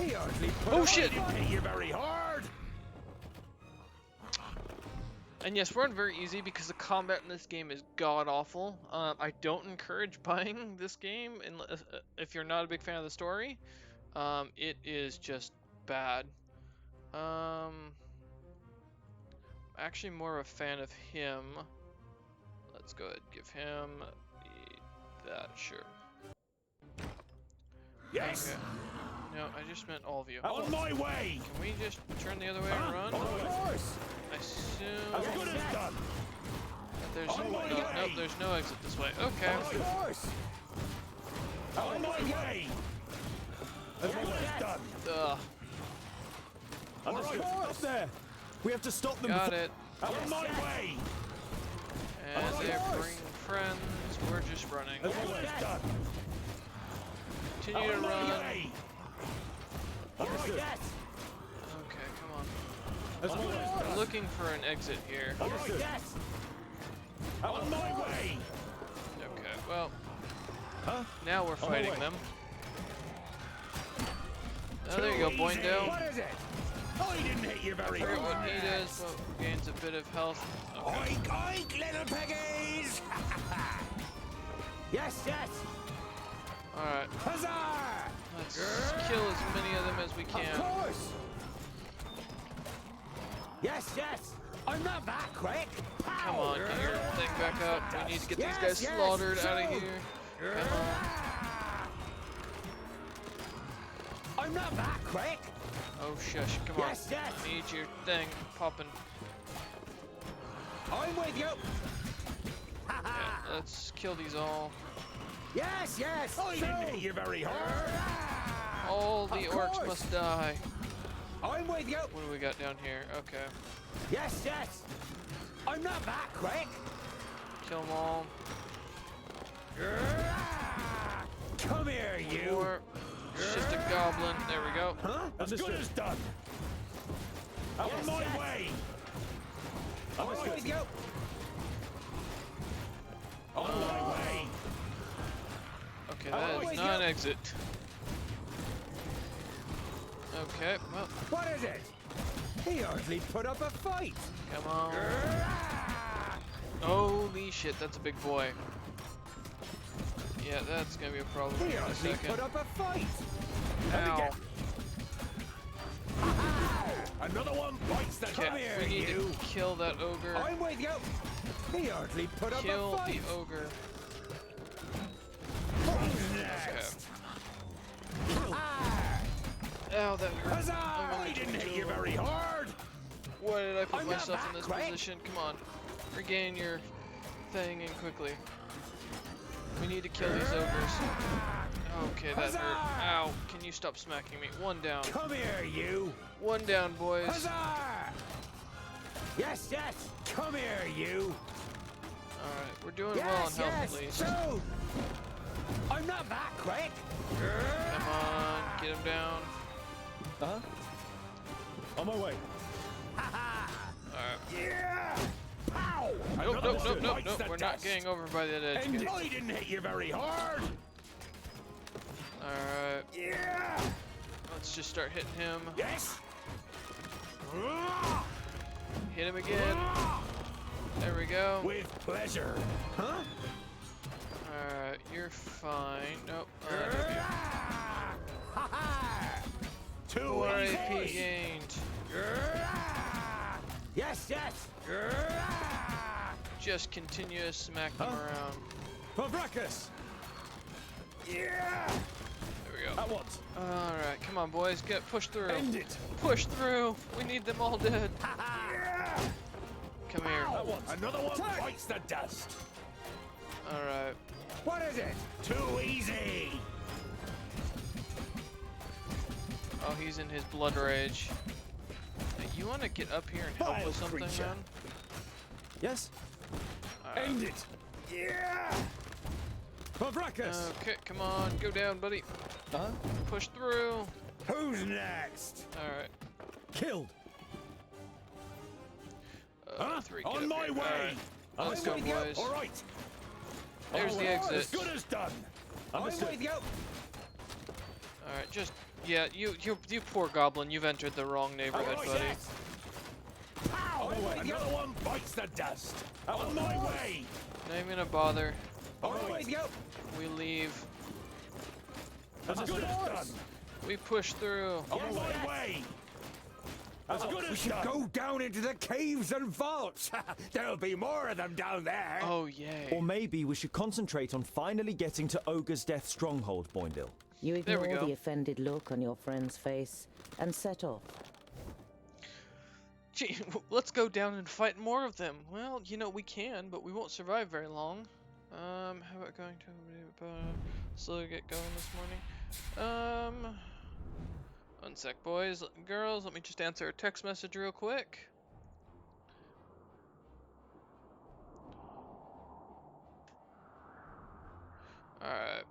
He hardly put Oh, on. shit. Didn't hit you very hard. And yes, we're on very easy because the combat in this game is god-awful. I don't encourage buying this game if you're not a big fan of the story. It is just bad. Actually more a fan of him. Let's go ahead and give him that, sure. Yes. Okay. No, I just meant all of you. On my way. Can we just turn the other way and run? Of course. I assume As good as done. that there's On my way. nope, there's no exit this way. Okay. Of course. On my way. As good as done. Ugh. Understood. Up there! We have to stop them Got before... it. On my way. And they're bringing friends. We're just running. As good as done. Continue to On my run. way. Understood. Okay, come on. As good as I'm done. looking for an exit here. Understood. On my way. Okay, well, Huh? now we're my fighting way. them. Oh, there you go, Boindale. What is it? I didn't hit you very Forget hard. what he does. Well, gains a bit of health. Okay. Oink, oink, little piggies! Yes, yes. Alright, Huzzah! let's kill as many of them as we Of can. course. Yes, yes. I'm not that quick. Come on, get your thing back up. We need to get these guys Yes, slaughtered out of so- here. Come on. I'm not that quick. Oh, shush. Come on. Yes, yes. Need your thing popping. I'm with you. Yeah, let's kill these all. Yes, yes. I didn't hit you very hard. All the Of orcs course. must die. I'm with you. What do we got down here? Okay. Yes, yes. I'm not that quick. Kill them all. Come here, you. Or it's just a goblin. There we go. Huh? As good as done. On my way. I'm with you. Okay, that is not an exit. Okay, well. What is it? He hardly put up a fight. Come on. Holy shit, that's a big boy. Yeah, that's gonna be a problem He here in a hardly second. put up a fight. Ow. Another one bites the Okay, we need to kill that ogre. I'm with you. He hardly put up a Kill fight. the ogre. Next. Ow, that hurt. Huzzah! I'm I only didn't hit 22. you very hard. Why did I put I'm not myself in that this quick. position? Come on. Regain your thing and quickly. We need to kill these ogres. Okay, that Huzzah! hurt. Ow. Can you stop smacking me? One down. Come here, you. One down, boys. Huzzah! Yes, yes. Come here, you. Alright, we're doing well on health at least. So, I'm not that quick. Come on, get him down. Uh-huh. On my way. Alright. Yeah. Ow! Nope. We're not getting over by that edge. And I didn't hit you very hard. Alright. Yeah. Let's just start hitting him. Yes. Hit him again. There we go. With pleasure. Huh? Alright, you're fine. Nope. Too 4 easy. AP gained. Yes, yes. Just continue to smack them around. Pavrakas! Yeah. There we go. At once. Alright, come on, boys. Push through. End it. Push through. We need them all dead. Come here. Another one bites the dust. Alright. What is it? Too easy. Oh, he's in his blood rage. Hey, you want to get up here and help with something, creature. man? Yes? Alright. End it. Yeah. Pavrakas! Okay, come on. Go down, buddy. Uh-huh. Push through. Who's next? Alright. Killed. 3, get On up my here. way. Alright. Let's go, with you. boys. All right. There's the exit. As good as done. I'm with you. Alright, just... Yeah, you poor goblin. You've entered the wrong neighborhood, All right, buddy. yes. Pow! Another one bites the dust. On my way. Not even gonna bother. All right. We leave. As good as done. We push through. On my way. As good as We should done. go down into the caves and vaults. There'll be more of them down there. Oh, yay. Or maybe we should concentrate on finally getting to Ogre's Death Stronghold, Boindale. You There we ignore go. the offended look on your friend's face and set off. Gee, let's go down and fight more of them. Well, you know, we can, but we won't survive very long. How about going to slowly get going this morning? One sec, boys and girls. Let me just answer a text message real quick. Alright.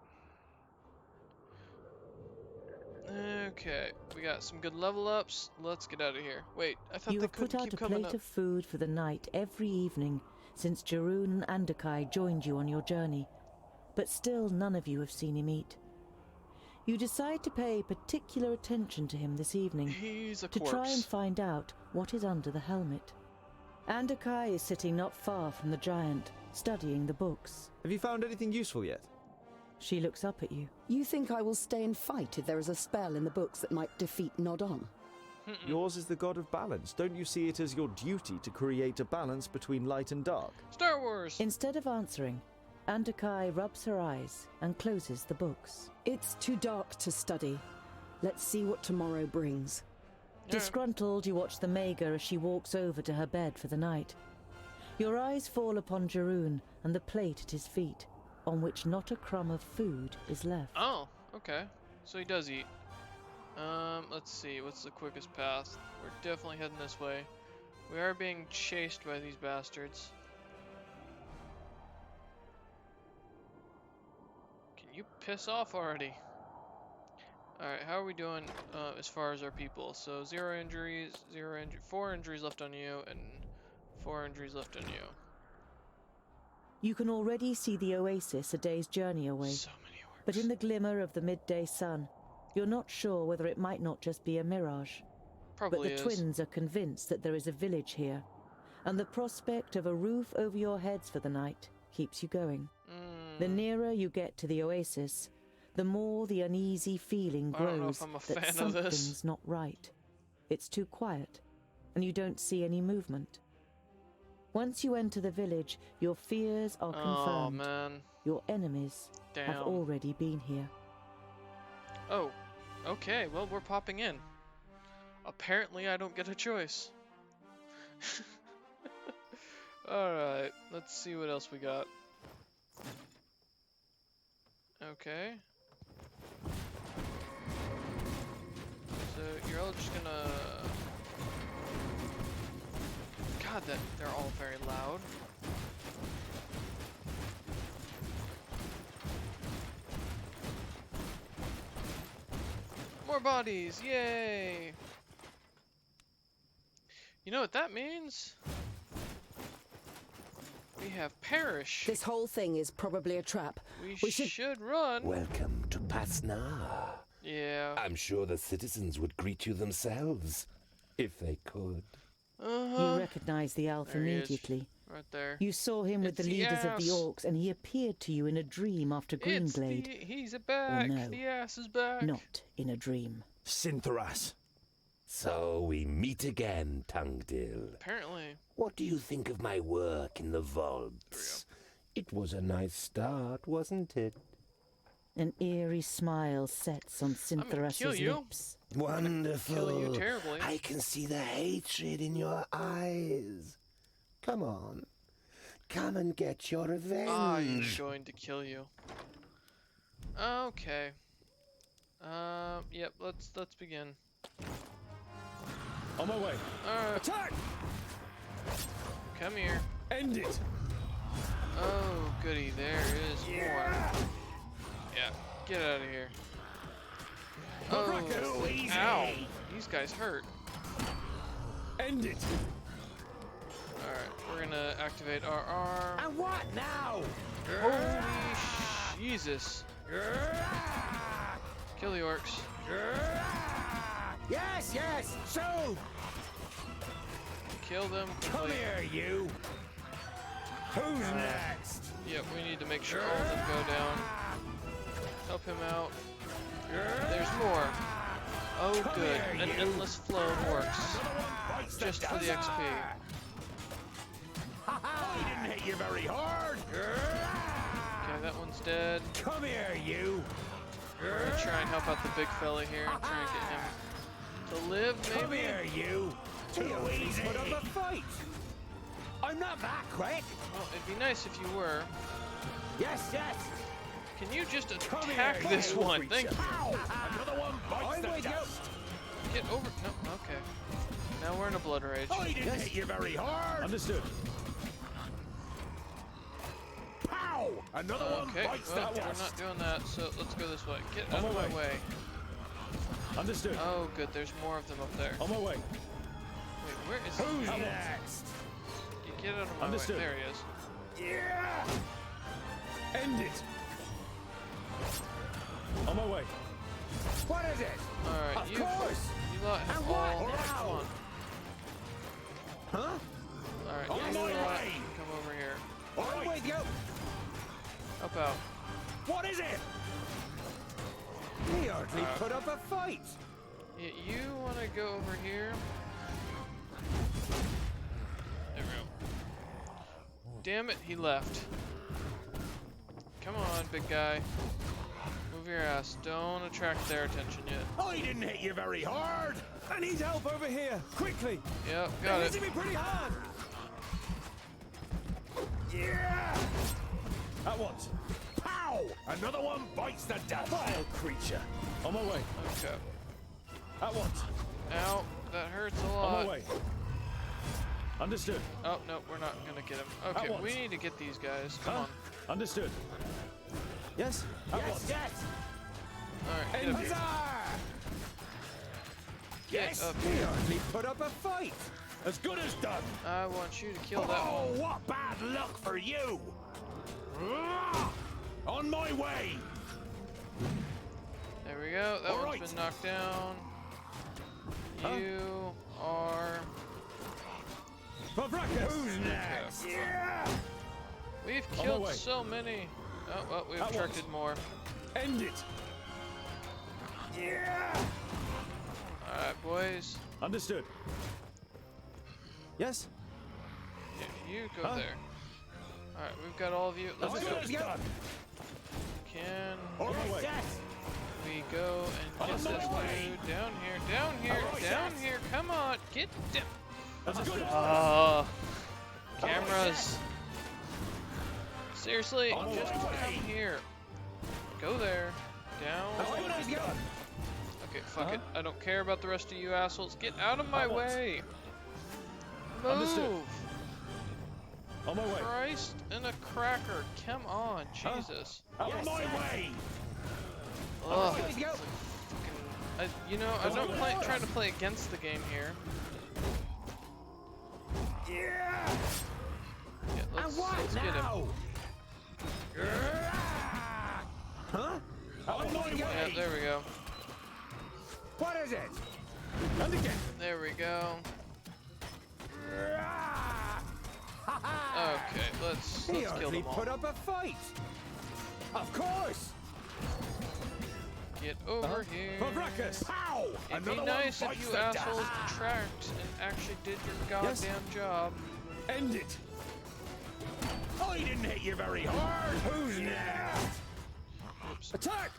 Okay, we got some good level ups. Let's get out of here. Wait, I thought You they have put couldn't out keep a coming plate up. of food for the night every evening since Jeroen and Andakai joined you on your journey, but still none of you have seen him eat. You decide to pay particular attention to him this evening He's a to corpse. try and find out what is under the helmet. Andakai is sitting not far from the giant, studying the books. Have you found anything useful yet? She looks up at you. You think I will stay and fight if there is a spell in the books that might defeat Nodon? Yours is the god of balance. Don't you see it as your duty to create a balance between light and dark? Star Wars! Instead of answering, Andakai rubs her eyes and closes the books. It's too dark to study. Let's see what tomorrow brings. Disgruntled, you watch the Mager as she walks over to her bed for the night. Your eyes fall upon Jeroen and the plate at his feet, on which not a crumb of food is left. Oh, okay. So he does eat. Let's see, what's the quickest path? We're definitely heading this way. We are being chased by these bastards. Can you piss off already? Alright, how are we doing as far as our people? So 0 injuries, 4 injuries left on you, and 4 injuries left on you. You can already see the oasis a day's journey away. So many But in the glimmer of the midday sun, you're not sure whether it might not just be a mirage. Probably But the is. twins are convinced that there is a village here, and the prospect of a roof over your heads for the night keeps you going. The nearer you get to the oasis, the more the uneasy feeling I don't know grows if I'm a that fan of this. something's not right. It's too quiet, and you don't see any movement. Once you enter the village, your fears are Oh, confirmed. man. Your enemies have Damn. already been here. Oh, okay, well, we're popping in. Apparently, I don't get a choice. Alright, let's see what else we got. Okay. So, you're all just gonna... God, they're all very loud. More bodies, yay! You know what that means? We have Parish. This whole thing is probably a trap. We should run. Welcome to Pasnar. Yeah. I'm sure the citizens would greet you themselves, if they could. You recognize the elf There he is, immediately. right there. You saw him with It's the the leaders of the ass. orcs, and he appeared to you in a dream after Greenglade. He's back. no. The ass is back. Not in a dream. Sintheras. So we meet again, Tungdil. Apparently. What do you think of my work in the vaults? It was a nice start, wasn't it? An eerie smile sets on gonna kill Sintheras's you. lips. Wonderful. Kill you terribly. I can see the hatred in your eyes. Come on. Come and get your revenge. I'm going to kill you. Okay. Yep, let's begin. On my way. Alright. Attack! Come here. End it! Oh, goody, there is more. Yeah, get out of here. Oh, ow. These guys hurt. End it! Alright, we're gonna activate our arm. And what now? Holy Jesus. Kill the orcs. Yes, yes, so Kill them. come Complete. here, you. Who's next? Yep, we need to make sure all of them go down. Help him out. There's more. Oh, Come good. here, An you. endless flow of orcs. Just for the XP. I didn't hit you very hard. Okay, that one's dead. Come here, you. We're gonna try and help out the big fella here and try and get him to live, Come maybe? here, you. Too easy. Put up a fight. I'm not that quick. Well, it'd be nice if you were. Yes, yes. Can you just Come attack here, this you one? creature. Thank you. Ow. Another one bites the dust. Get over. No, okay. Now we're in a blood rage. I didn't hit you very hard. Understood. Pow! Another one Okay, bites well, the we're dust. not doing that, so let's go this way. Get On out of my my way. way. Understood. Oh, good. There's more of them up there. On my way. Wait, where is Who's he? next? You get out of my Understood. way. There he is. Yeah! End it. On my way. What is it? Alright, Of you course. lot have And all what have now? fun. Huh? Alright, On you my lot way. come over here. I'm with you. Help out. What is it? He hardly put up a fight. Yeah, you want to go over here? There we go. Damn it, he left. Come on, big guy. Move your ass. Don't attract their attention yet. I didn't hit you very hard. I need help over here. Quickly. Yep, got They're it. hitting me pretty hard. Yeah! At once. Pow! Another one bites the dust. Vile creature. On my way. Okay. At once. Ow, that hurts a On lot. my way. Understood. Oh, no, we're not gonna get him. At Okay, once. we need to get these guys. Come Huh? on. Understood. Yes. At Yes, once. yes. Alright, get End up it. here. Huzzah! Get Yes, up he here. hardly put up a fight. As good as done. I want you to kill that Oh, one. what bad luck for you! On my way! There we go. That All one's right. been knocked down. You are. Who's next? Yeah! We've On my killed way. so many. Oh, well, we've At attracted once. more. End it. Yeah! Alright, boys. Understood. Yes? You go there. Alright, we've got all of you. Let's go. Can All right, yes! we go and get this dude down here? Down here! Down here! Come on! Get down! Cameras. Seriously, just come here. Go there. Down. Okay, fuck it. I don't care about the rest of you assholes. Get out of my way. Understood. Move. On my way. Christ and a cracker. Come on, Jesus. Out of my way! Ugh. Fucking, you know, I don't try to play against the game here. Yeah! Yeah, let's get him. Huh? Out of my Yeah, way! there we go. What is it? And again. There we go. Okay, let's He kill hardly them all. put up a fight. Of course. Get over here. Fabracus! Pow! It'd be Another nice one if bites you the assholes dust. tracked and actually did your goddamn job. End it. I didn't hit you very hard. Who's next? Oops. Attack!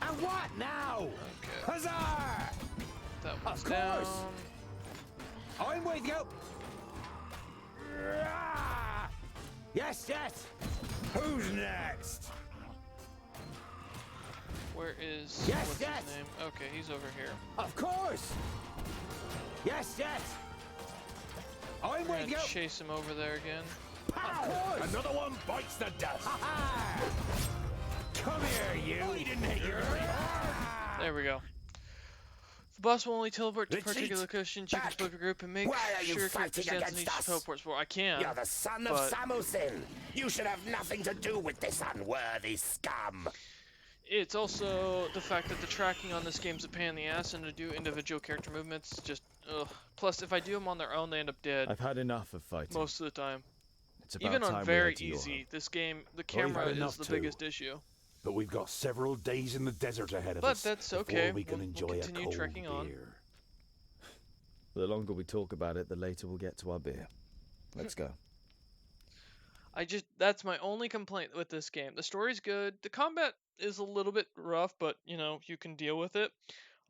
And what now? Okay, Huzzah! that one's Of course. down. I'm with you. Yes, yes. Who's next? Where is Yes, what's yes. his name? Okay, he's over here. Of course. Yes, yes. I'm We're with gonna you. chase him over there again. Pow! Of course. Another one bites the dust. Come here, you. I didn't hit you very hard. There we go. The boss will only teleport to a Retreat. particular location. Check Back. his focus group and make Why are you sure fighting stands in against each us? teleports. Well, I can. You're the son of but Samusin. You should have nothing to do with this unworthy scum. it's also the fact that the tracking on this game's a pain in the ass, and to do individual character movements just ugh. Plus, if I do them on their own, they end up dead I've had enough of fighting. most of the time. It's about Even time on we very head to your easy, home. this game, the Well, we've camera had is enough the too. biggest issue. But we've got several days in the desert ahead of But us. that's before okay. We can We'll enjoy continue a cold trekking on. beer. The longer we talk about it, the later we'll get to our beer. Let's go. That's my only complaint with this game. The story's good. The combat is a little bit rough, but you know, you can deal with it.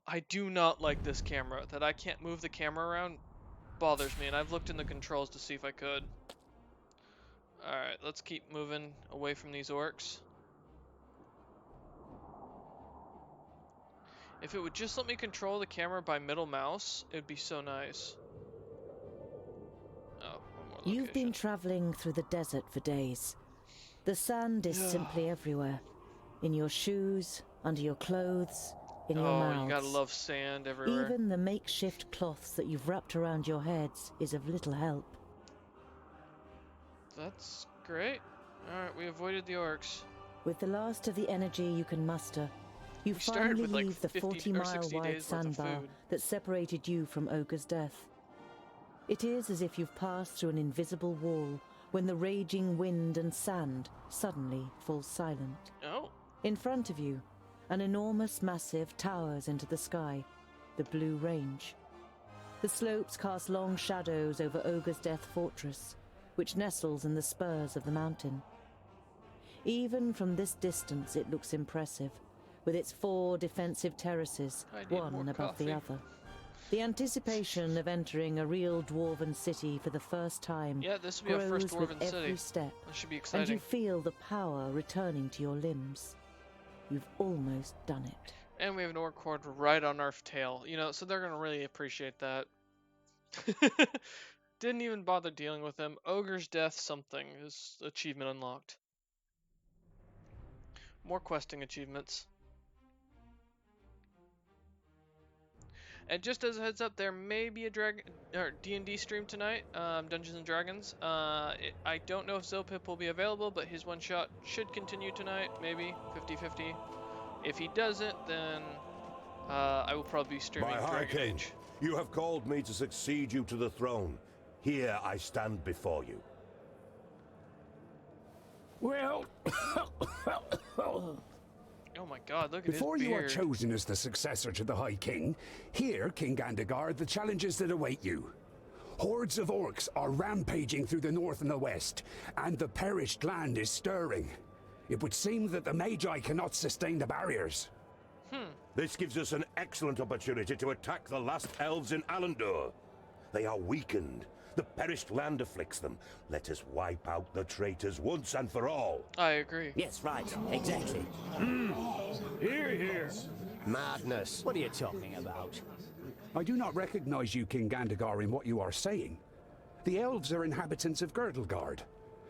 I do not like this camera. That I can't move the camera around bothers me, and I've looked in the controls to see if I could. Alright, let's keep moving away from these orcs. If it would just let me control the camera by middle mouse, it'd be so nice. Oh, one more You've been location. travelling through the desert for days. The sand is simply everywhere. In your shoes, under your clothes, in your mouths. You gotta love sand everywhere. Even the makeshift cloths that you've wrapped around your heads is of little help. That's great. Alright, we avoided the orcs. With the last of the energy you can muster, you We started finally with, like, leave the 50 or 40-mile 60 wide days worth of sandbar food. that separated you from Ogre's death. It is as if you've passed through an invisible wall when the raging wind and sand suddenly fall silent. Oh. In front of you, an enormous massive towers into the sky, the Blue Range. The slopes cast long shadows over Ogre's Death Fortress, which nestles in the spurs of the mountain. Even from this distance it looks impressive, with its 4 defensive terraces, I need one more above the coffee. other. The anticipation of entering a real dwarven city for the first time Yeah, this will be our first grows with dwarven every city. step, That should be and you exciting. feel the power returning to your limbs. You've almost done it. And we have an orc horde right on our tail. You know, so they're gonna really appreciate that. Didn't even bother dealing with them. Ogre's Death something is achievement unlocked. More questing achievements. And just as a heads up, there may be a D&D stream tonight, Dungeons and Dragons. I don't know if Zopip will be available, but his one shot should continue tonight, maybe 50-50. If he doesn't, then I will probably be streaming My High Dragon King, Age. you have called me to succeed you to the throne. Here I stand before you. Well, Oh my god, look at before his you are beard. chosen as the successor to the High King, here, King Gandagar, the challenges that await you. Hordes of orcs are rampaging through the north and the west, and the perished land is stirring. It would seem that the Magi cannot sustain the barriers. This gives us an excellent opportunity to attack the last elves in Alandor. They are weakened. The perished land afflicts them. Let us wipe out the traitors once and for all. I agree. Yes, right. Exactly. Here, here. Madness. What are you talking about? I do not recognize you, King Gandagar, in what you are saying. The elves are inhabitants of Girdlegard.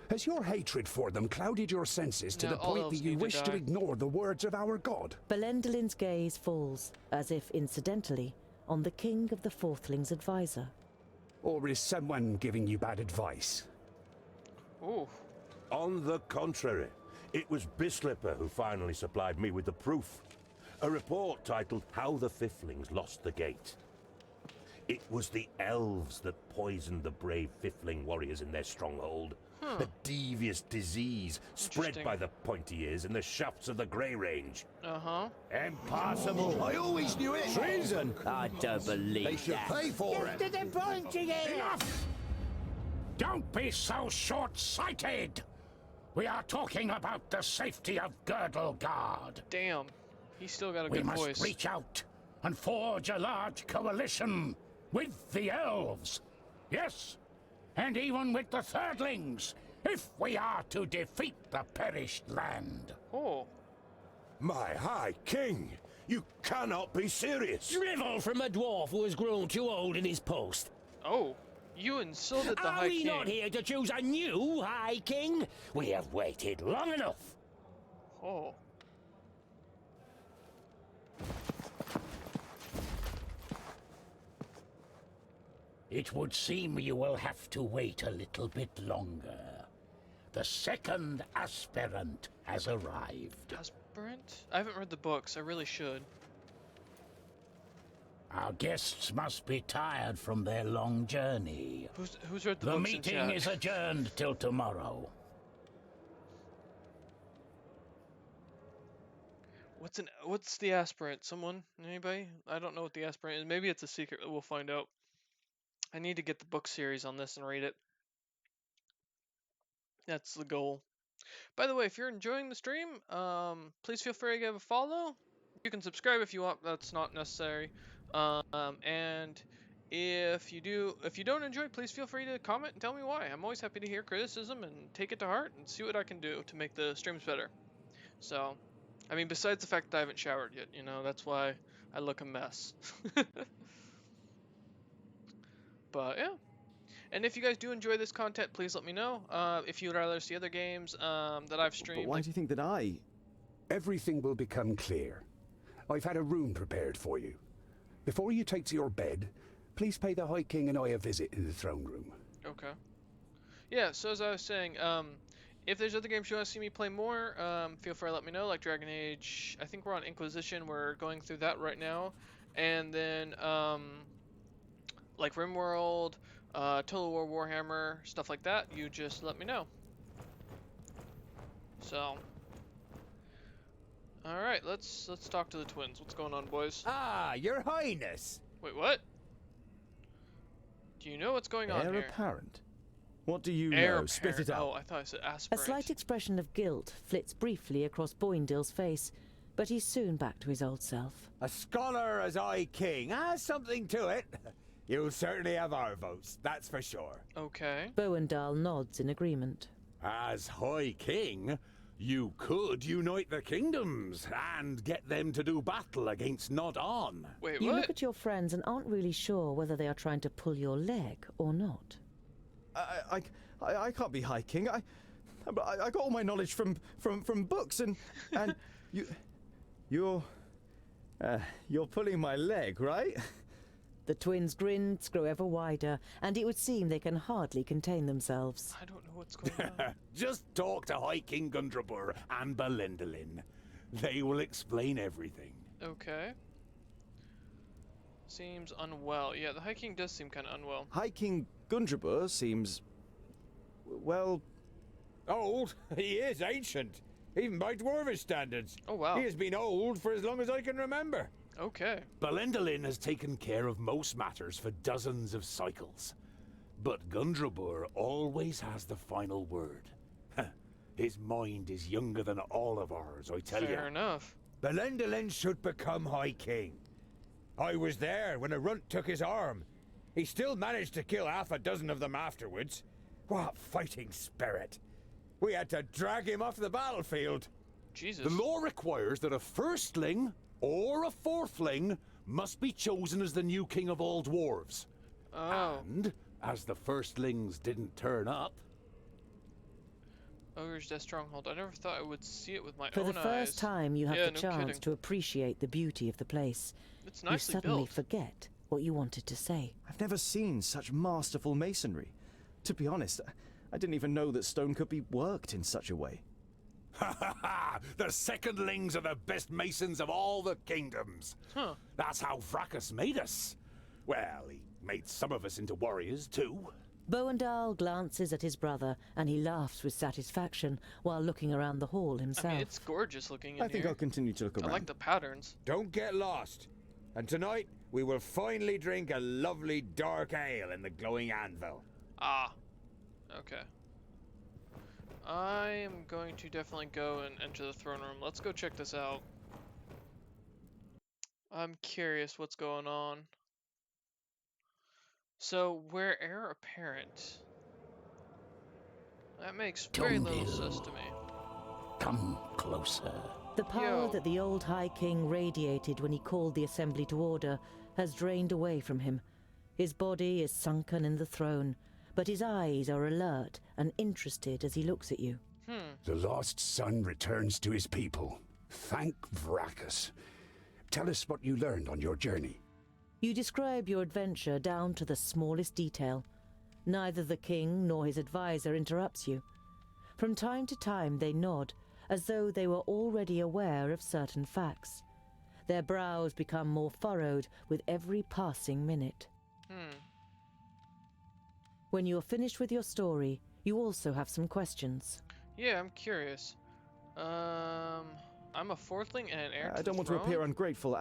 Has your hatred for them clouded your senses to No, the all point elves that you need to wish to die. ignore the words of our god? Belendalin's gaze falls, as if incidentally, on the king of the Fourthlings' advisor. Or is someone giving you bad advice? Ooh. On the contrary, it was Bislipper who finally supplied me with the proof. A report titled How the Fiflings Lost the Gate. It was the elves that poisoned the brave Fifling warriors in their stronghold. A devious disease spread Interesting. by the pointy ears in the shafts of the Grey Range. Uh-huh. Impossible! I always knew it. Treason! I don't believe They should that. pay for it. Get to the point again! Enough! Don't be so short-sighted! We are talking about the safety of Girdlegard. Damn. He's still got a We good must voice. reach out and forge a large coalition with the elves. Yes, and even with the Thirdlings, if we are to defeat the perished land. Oh. My High King, you cannot be serious. Drivel from a dwarf who has grown too old in his post. Oh. You insulted the Are High we King. not here to choose a new High King? We have waited long enough. Oh. It would seem you will have to wait a little bit longer. The second aspirant has arrived. Aspirant? I haven't read the books. I really should. Our guests must be tired from their long journey. Who's read the The books in meeting chat? is adjourned till tomorrow. What's the aspirant? Someone? Anybody? I don't know what the aspirant is. Maybe it's a secret. We'll find out. I need to get the book series on this and read it. That's the goal. By the way, if you're enjoying the stream, please feel free to give a follow. You can subscribe if you want. That's not necessary. And if you don't enjoy, please feel free to comment and tell me why. I'm always happy to hear criticism and take it to heart and see what I can do to make the streams better. So, I mean, besides the fact that I haven't showered yet, that's why I look a mess. But yeah. And if you guys do enjoy this content, please let me know. If you would rather see other games that I've streamed. But why do you think that I... Everything will become clear. I've had a room prepared for you. Before you take to your bed, please pay the High King and I a visit in the throne room. Okay. Yeah, so as I was saying, if there's other games you want to see me play more, feel free to let me know, like Dragon Age. I think we're on Inquisition. We're going through that right now. And then, like RimWorld, Total War Warhammer, stuff like that, you just let me know. So, alright, let's talk to the twins. What's going on, boys? Ah, your highness. Wait, what? Do you know what's going on Heir here? apparent? What do you Heir know? Spit apparent. it out. Oh, I thought I said A aspirant. slight expression of guilt flits briefly across Boindale's face, but he's soon back to his old self. A scholar as High King has something to it. You'll certainly have our votes, that's for sure. Okay. Boindale nods in agreement. As High King, you could unite the kingdoms and get them to do battle against Nod-On. Wait, You what? look at your friends and aren't really sure whether they are trying to pull your leg or not. I can't be High King. I got all my knowledge from books and you're pulling my leg, right? The twins' grins grow ever wider, and it would seem they can hardly contain themselves. I don't know what's going on. Just talk to High King Gundrabur and Belendalin. They will explain everything. Okay. Seems unwell. Yeah, the High King does seem kind of unwell. High King Gundrabur seems... well... Old? He is ancient. Even by dwarvish standards. Oh, wow. He has been old for as long as I can remember. Okay. Belendalin has taken care of most matters for dozens of cycles. But Gundrabur always has the final word. His mind is younger than all of ours, I tell you. Fair enough. Belendalin should become High King. I was there when a runt took his arm. He still managed to kill half a dozen of them afterwards. What fighting spirit! We had to drag him off the battlefield. Jesus. The law requires that a firstling or a fourthling must be chosen as the new king of all dwarves. Oh. And, as the firstlings didn't turn up... Ogre's Death Stronghold. I never thought I would see it with my For own eyes. the first time, you have Yeah, the no chance kidding. to appreciate the beauty of the place. It's You nicely suddenly built. forget what you wanted to say. I've never seen such masterful masonry. To be honest, I didn't even know that stone could be worked in such a way. Ha ha ha! The secondlings are the best masons of all the kingdoms. Huh. That's how Vracus made us. Well, he made some of us into warriors too. Boandal glances at his brother, and he laughs with satisfaction while looking around the hall himself. I mean, it's gorgeous looking in I think here. I'll continue to look around. I like the patterns. Don't get lost. And tonight, we will finally drink a lovely dark ale in the glowing anvil. Ah. Okay. I am going to definitely go and enter the throne room. Let's go check this out. I'm curious what's going on. So, where heir apparent? That makes very little sense to me. Come closer. The power that the old High King radiated when he called the assembly to order has drained away from him. His body is sunken in the throne, but his eyes are alert and interested as he looks at you. The lost son returns to his people. Thank Vracus. Tell us what you learned on your journey. You describe your adventure down to the smallest detail. Neither the king nor his advisor interrupts you. From time to time they nod, as though they were already aware of certain facts. Their brows become more furrowed with every passing minute. When you are finished with your story, you also have some questions. Yeah, I'm curious. I'm a fourthling and an heir to I don't the want throne? to appear ungrateful,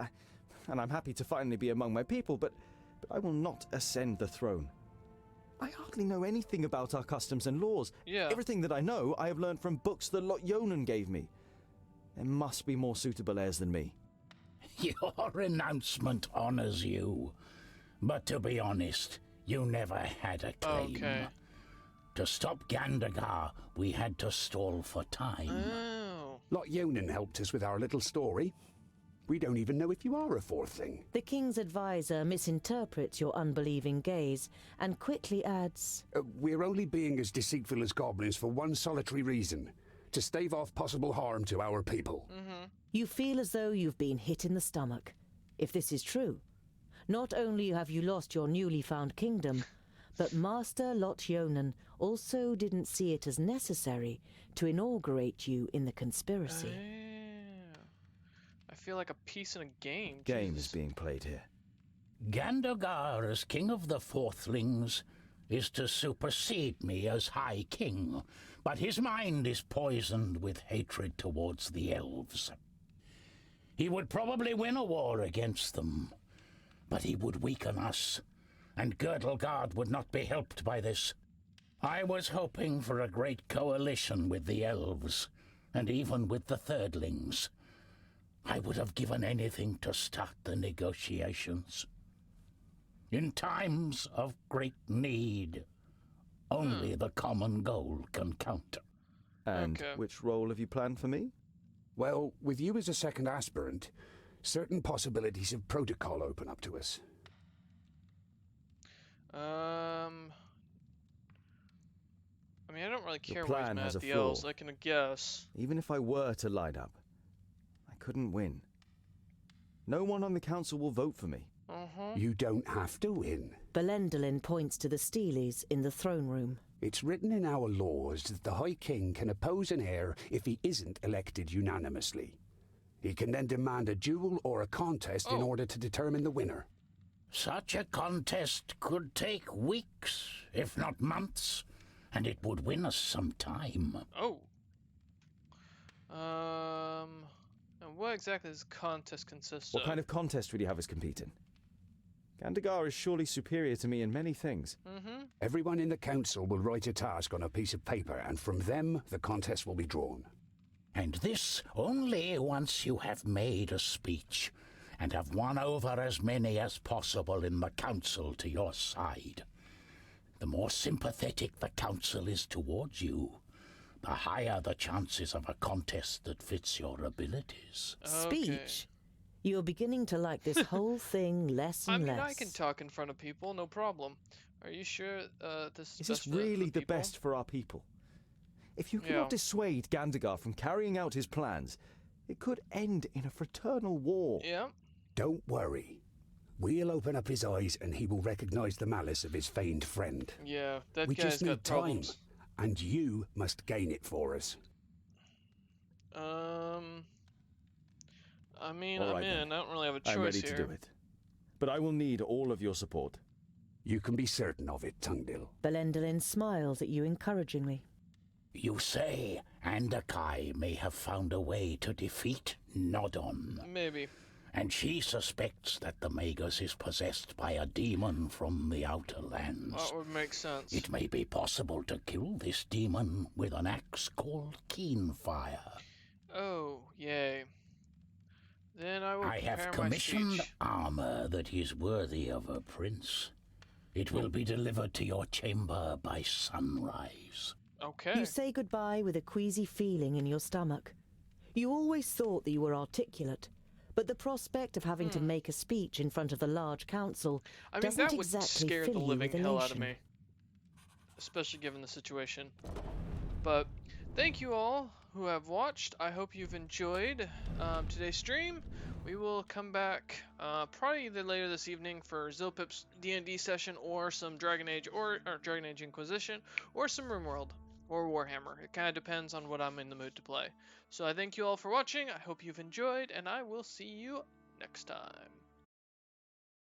and I'm happy to finally be among my people, but I will not ascend the throne. I hardly know anything about our customs and laws. Yeah. Everything that I know, I have learned from books that Lot Yonan gave me. There must be more suitable heirs than me. Your renouncement honors you. But to be honest, you never had a claim. Okay. To stop Gandagar, we had to stall for time. Oh. Lot Yonan helped us with our little story. We don't even know if you are a fourthling. The king's advisor misinterprets your unbelieving gaze and quickly adds, We're only being as deceitful as goblins for one solitary reason. To stave off possible harm to our people. You feel as though you've been hit in the stomach. If this is true, not only have you lost your newly found kingdom, but Master Lot Yonan also didn't see it as necessary to inaugurate you in the conspiracy. I feel like a piece in a game. Game Jesus. is being played here. Gandagar, as king of the fourthlings, is to supersede me as High King, but his mind is poisoned with hatred towards the elves. He would probably win a war against them, but he would weaken us, and Girdlegard would not be helped by this. I was hoping for a great coalition with the elves, and even with the thirdlings. I would have given anything to start the negotiations. In times of great need, only the common goal can count. And which role have you planned for me? Well, with you as a second aspirant, certain possibilities of protocol open up to us. I mean, I don't really care Your where he's plan mad has at a the flaw. elves. I can guess. Even if I were to line up, I couldn't win. No one on the council will vote for me. You don't have to win. Belendolin points to the Steelies in the throne room. It's written in our laws that the High King can oppose an heir if he isn't elected unanimously. He can then demand a duel or a contest in order to determine the winner. Such a contest could take weeks, if not months, and it would win us some time. Oh. And what exactly does contest consist of? What kind of contest would you have us compete in? Gandagar is surely superior to me in many things. Everyone in the council will write a task on a piece of paper, and from them the contest will be drawn. And this only once you have made a speech and have won over as many as possible in the council to your side. The more sympathetic the council is towards you, the higher the chances of a contest that fits your abilities. Speech? You're beginning to like this whole thing less and less. I can talk in front of people, no problem. Are you sure this Is this really the best for our people? If you cannot dissuade Gandagar from carrying out his plans, it could end in a fraternal war. Yeah. Don't worry. We'll open up his eyes and he will recognize the malice of his feigned friend. Yeah, that we guy's just need got problems. time, and you must gain it for us. I mean, All I'm right, in. then. I don't really have a choice I'm ready here. to do it. But I will need all of your support. You can be certain of it, Tungdil. Belendolin smiles at you encouragingly. You say Andakai may have found a way to defeat Nodon. Maybe. And she suspects that the Magus is possessed by a demon from the outer lands. That would make sense. It may be possible to kill this demon with an axe called Keenfire. Oh, yay. Then I will I have prepare my commissioned speech. armor that is worthy of a prince. It will be delivered to your chamber by sunrise. Okay. You say goodbye with a queasy feeling in your stomach. You always thought that you were articulate, but the prospect of having to make a speech in front of the large council doesn't that would exactly scare fill the you living with hell out of elation. me. Especially given the situation. But thank you all who have watched. I hope you've enjoyed today's stream. We will come back probably either later this evening for Zilpip's D&D session or some Dragon Age or Dragon Age Inquisition or some RimWorld or Warhammer. It kind of depends on what I'm in the mood to play. So I thank you all for watching. I hope you've enjoyed, and I will see you next time.